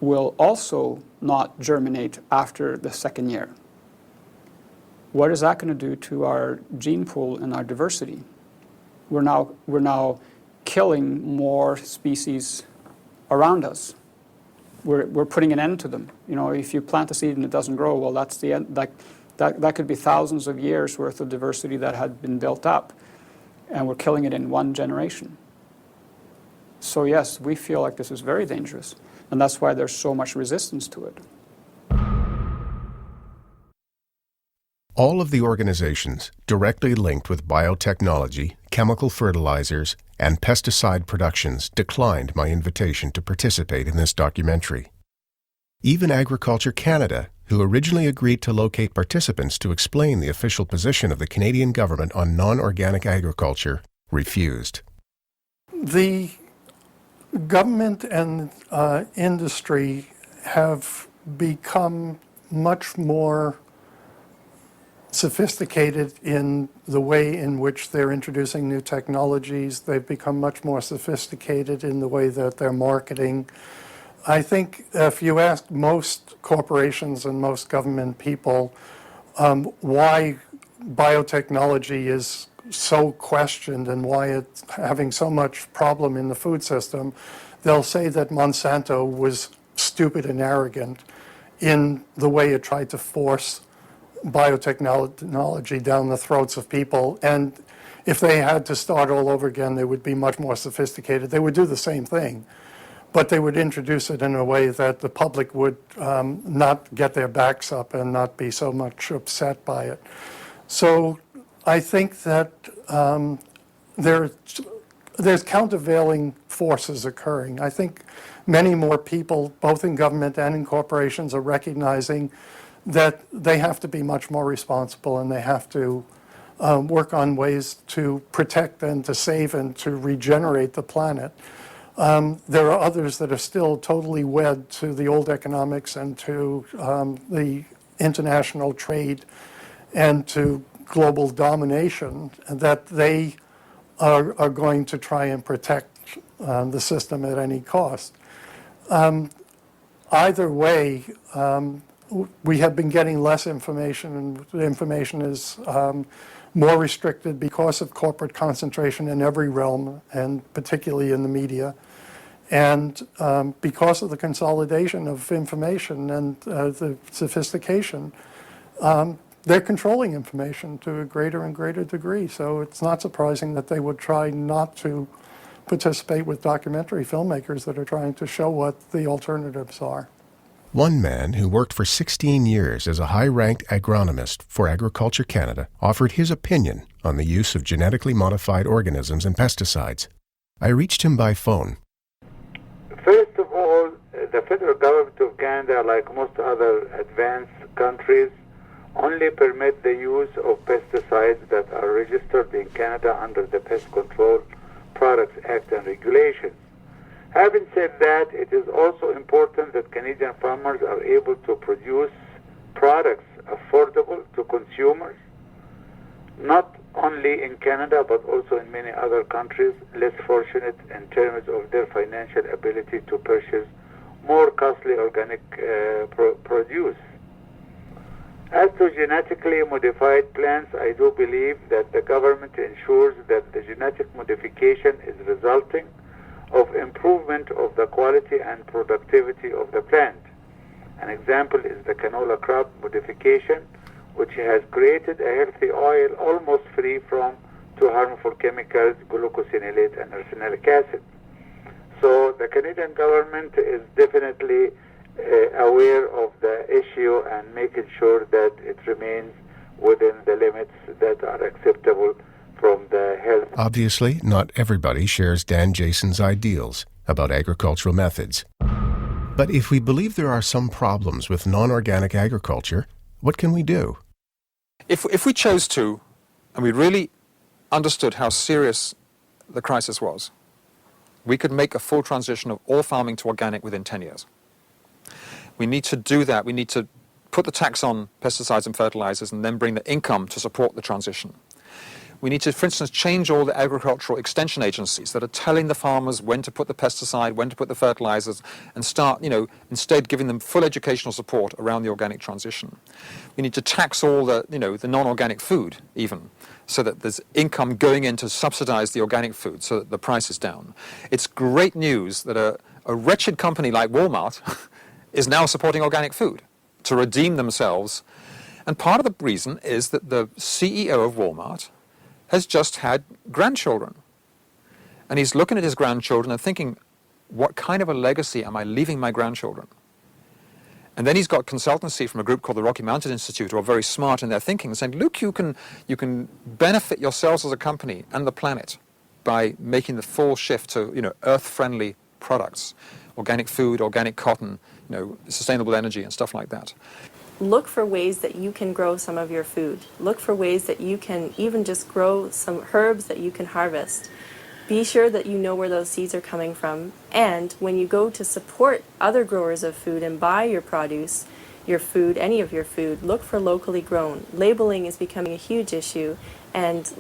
will also not germinate after the second year. What is that going to do to our gene pool and our diversity? We're now killing more species around us. We're putting an end to them. If you plant a seed and it doesn't grow, well, that's the end. That could be thousands of years worth of diversity that had been built up, and we're killing it in one generation. So yes, we feel like this is very dangerous, and that's why there's so much resistance to it. All of the organizations directly linked with biotechnology, chemical fertilizers, and pesticide productions declined my invitation to participate in this documentary. Even Agriculture Canada, who originally agreed to locate participants to explain the official position of the Canadian government on non-organic agriculture, refused. The government and industry have become much more sophisticated in the way in which they're introducing new technologies. They've become much more sophisticated in the way that they're marketing. I think if you ask most corporations and most government people why biotechnology is so questioned and why it's having so much problem in the food system, they'll say that Monsanto was stupid and arrogant in the way it tried to force biotechnology down the throats of people. And if they had to start all over again, they would be much more sophisticated. They would do the same thing, but they would introduce it in a way that the public would not get their backs up and not be so much upset by it. So I think that there's countervailing forces occurring. I think many more people, both in government and in corporations, are recognizing that they have to be much more responsible, and they have to work on ways to protect and to save and to regenerate the planet. There are others that are still totally wed to the old economics and to the international trade and to global domination, that they are going to try and protect the system at any cost. Either way, we have been getting less information, and the information is more restricted because of corporate concentration in every realm, and particularly in the media, and because of the consolidation of information and the sophistication. They're controlling information to a greater and greater degree, so it's not surprising that they would try not to participate with documentary filmmakers that are trying to show what the alternatives are. One man who worked for 16 years as a high-ranked agronomist for Agriculture Canada offered his opinion on the use of genetically modified organisms and pesticides. I reached him by phone. First of all, the federal government of Canada, like most other advanced countries, only permit the use of pesticides that are registered in Canada under the Pest Control Products Act and regulations. Having said that, it is also important that Canadian farmers are able to produce products affordable to consumers, not only in Canada but also in many other countries less fortunate in terms of their financial ability to purchase more costly organic produce. As to genetically modified plants, I do believe that the government ensures that the genetic modification is resulting of improvement of the quality and productivity of the plant. An example is the canola crop modification, which has created a healthy oil almost free from two harmful chemicals, glucosinolate and arsenic acid. So the Canadian government is definitely aware of the issue and making sure that it remains within the limits that are acceptable from the health. Obviously, not everybody shares Dan Jason's ideals about agricultural methods. But if we believe there are some problems with non-organic agriculture, what can we do? If we chose to, and we really understood how serious the crisis was, we could make a full transition of all farming to organic within 10 years. We need to do that. We need to put the tax on pesticides and fertilizers and then bring the income to support the transition. We need to, for instance, change all the agricultural extension agencies that are telling the farmers when to put the pesticide, when to put the fertilizers, and start, instead giving them full educational support around the organic transition. We need to tax all the, the non-organic food even, so that there's income going in to subsidize the organic food so that the price is down. It's great news that a wretched company like Walmart is now supporting organic food to redeem themselves. And part of the reason is that the CEO of Walmart has just had grandchildren. And he's looking at his grandchildren and thinking, what kind of a legacy am I leaving my grandchildren? And then he's got consultancy from a group called the Rocky Mountain Institute, who are very smart in their thinking, saying, look, you can benefit yourselves as a company and the planet by making the full shift to earth-friendly products, organic food, organic cotton, sustainable energy and stuff like that. Look for ways that you can grow some of your food. Look for ways that you can even just grow some herbs that you can harvest. Be sure that you know where those seeds are coming from. And when you go to support other growers of food and buy your produce, your food, any of your food, look for locally grown. Labeling is becoming a huge issue, and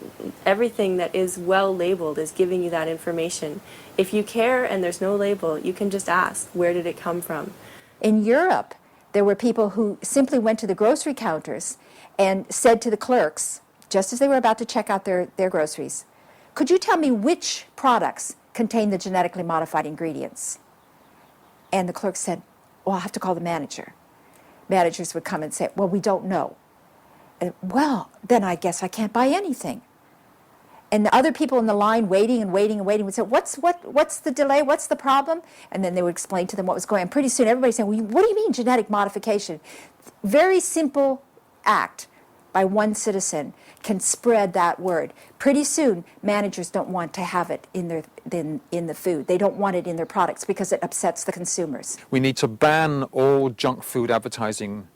everything that is well labeled is giving you that information. If you care and there's no label, you can just ask, where did it come from? In Europe, there were people who simply went to the grocery counters and said to the clerks, just as they were about to check out their groceries, could you tell me which products contain the genetically modified ingredients? And the clerk said, well, I'll have to call the manager. Managers would come and say, well, we don't know. And, well, then I guess I can't buy anything. And the other people in the line waiting and waiting and waiting would say, what's the delay? What's the problem? And then they would explain to them what was going on. Pretty soon everybody's saying, well, what do you mean genetic modification? Very simple act by one citizen can spread that word. Pretty soon managers don't want to have it in the food. They don't want it in their products because it upsets the consumers. We need to ban all junk food advertising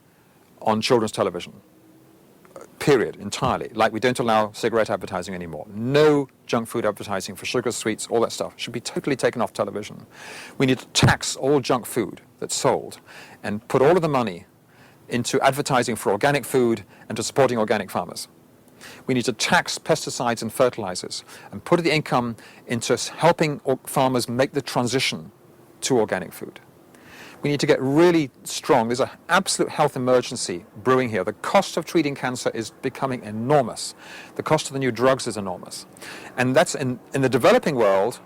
on children's television. Period, entirely. Like we don't allow cigarette advertising anymore. No junk food advertising for sugar, sweets, all that stuff should be totally taken off television. We need to tax all junk food that's sold and put all of the money into advertising for organic food and to supporting organic farmers. We need to tax pesticides and fertilizers and put the income into helping farmers make the transition to organic food. We need to get really strong. There's an absolute health emergency brewing here. The cost of treating cancer is becoming enormous. The cost of the new drugs is enormous. And that's in the developing world,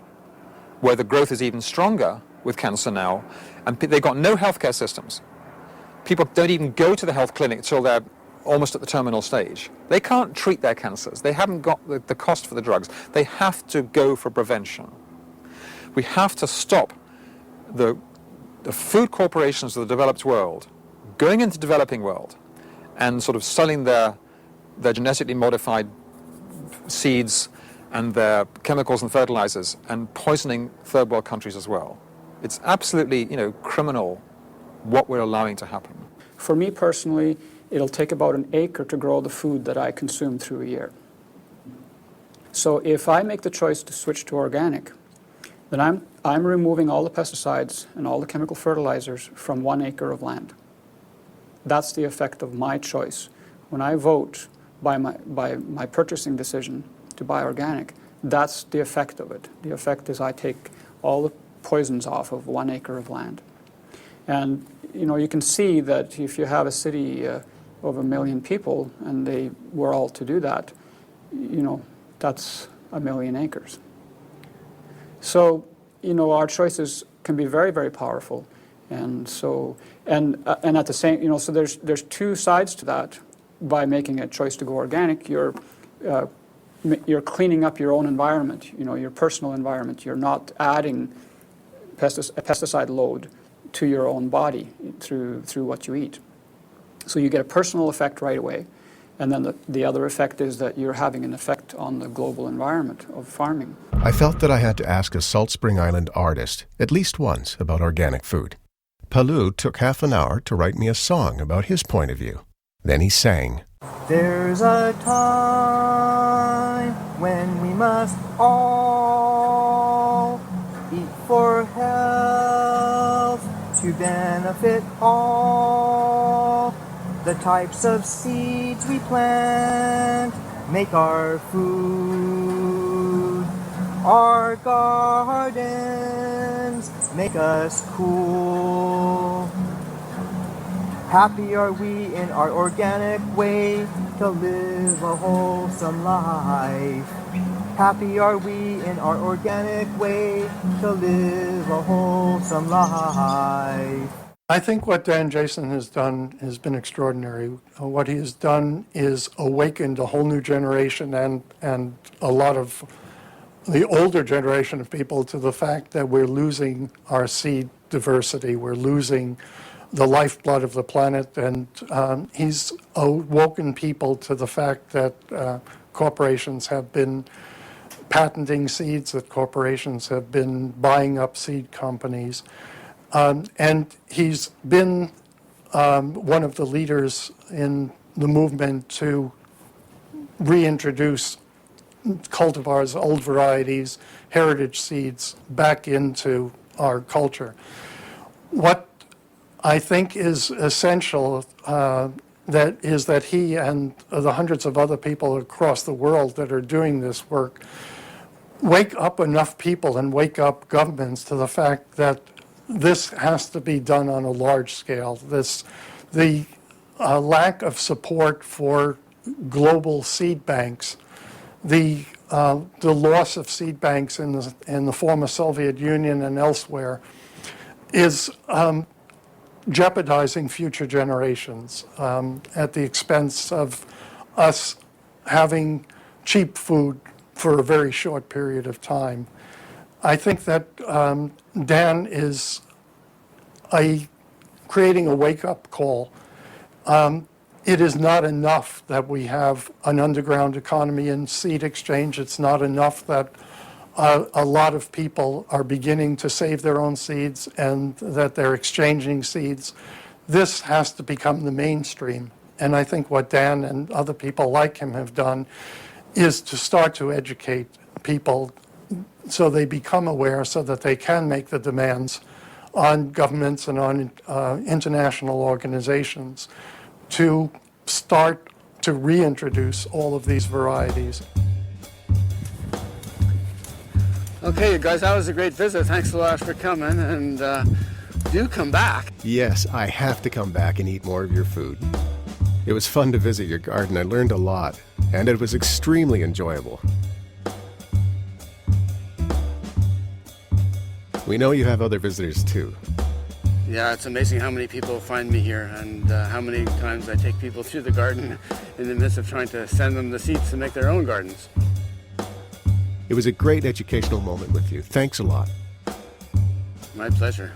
where the growth is even stronger with cancer now, and they've got no healthcare systems. People don't even go to the health clinic until they're almost at the terminal stage. They can't treat their cancers. They haven't got the cost for the drugs. They have to go for prevention. We have to stop the food corporations of the developed world going into the developing world and sort of selling their genetically modified seeds and their chemicals and fertilizers and poisoning third world countries as well. It's absolutely, criminal what we're allowing to happen. For me personally, it'll take about an acre to grow the food that I consume through a year. So if I make the choice to switch to organic, then I'm removing all the pesticides and all the chemical fertilizers from 1 acre of land. That's the effect of my choice. When I vote by my purchasing decision to buy organic, that's the effect of it. The effect is I take all the poisons off of 1 acre of land. And you can see that if you have a city of 1 million people and they were all to do that, that's 1 million acres. So, our choices can be very, very powerful, and so, and at the same, so there's two sides to that. By making a choice to go organic, you're cleaning up your own environment, your personal environment. You're not adding pesticide load to your own body through what you eat. So you get a personal effect right away. And then the other effect is that you're having an effect on the global environment of farming. I felt that I had to ask a Salt Spring Island artist at least once about organic food. Palu took half an hour to write me a song about his point of view. Then he sang. There's a time when we must all eat for health to benefit all. The types of seeds we plant make our food. Our gardens make us cool. Happy are we in our organic way to live a wholesome life. Happy are we in our organic way to live a wholesome life. I think what Dan Jason has done has been extraordinary. What he has done is awakened a whole new generation and a lot of the older generation of people to the fact that we're losing our seed diversity. We're losing the lifeblood of the planet, and he's awoken people to the fact that corporations have been patenting seeds, that corporations have been buying up seed companies. And he's been one of the leaders in the movement to reintroduce cultivars, old varieties, heritage seeds back into our culture. What I think is essential that he and the hundreds of other people across the world that are doing this work wake up enough people and wake up governments to the fact that this has to be done on a large scale. The lack of support for global seed banks, the loss of seed banks in the former Soviet Union and elsewhere, is jeopardizing future generations at the expense of us having cheap food for a very short period of time. I think that Dan is creating a wake-up call. It is not enough that we have an underground economy and seed exchange. It's not enough that a lot of people are beginning to save their own seeds and that they're exchanging seeds. This has to become the mainstream. And I think what Dan and other people like him have done is to start to educate people so they become aware, so that they can make the demands on governments and on international organizations to start to reintroduce all of these varieties. Okay, you guys, that was a great visit. Thanks a lot for coming, and do come back. Yes, I have to come back and eat more of your food. It was fun to visit your garden. I learned a lot, and it was extremely enjoyable. We know you have other visitors too. Yeah, it's amazing how many people find me here and how many times I take people through the garden in the midst of trying to send them the seeds to make their own gardens. It was a great educational moment with you. Thanks a lot. My pleasure.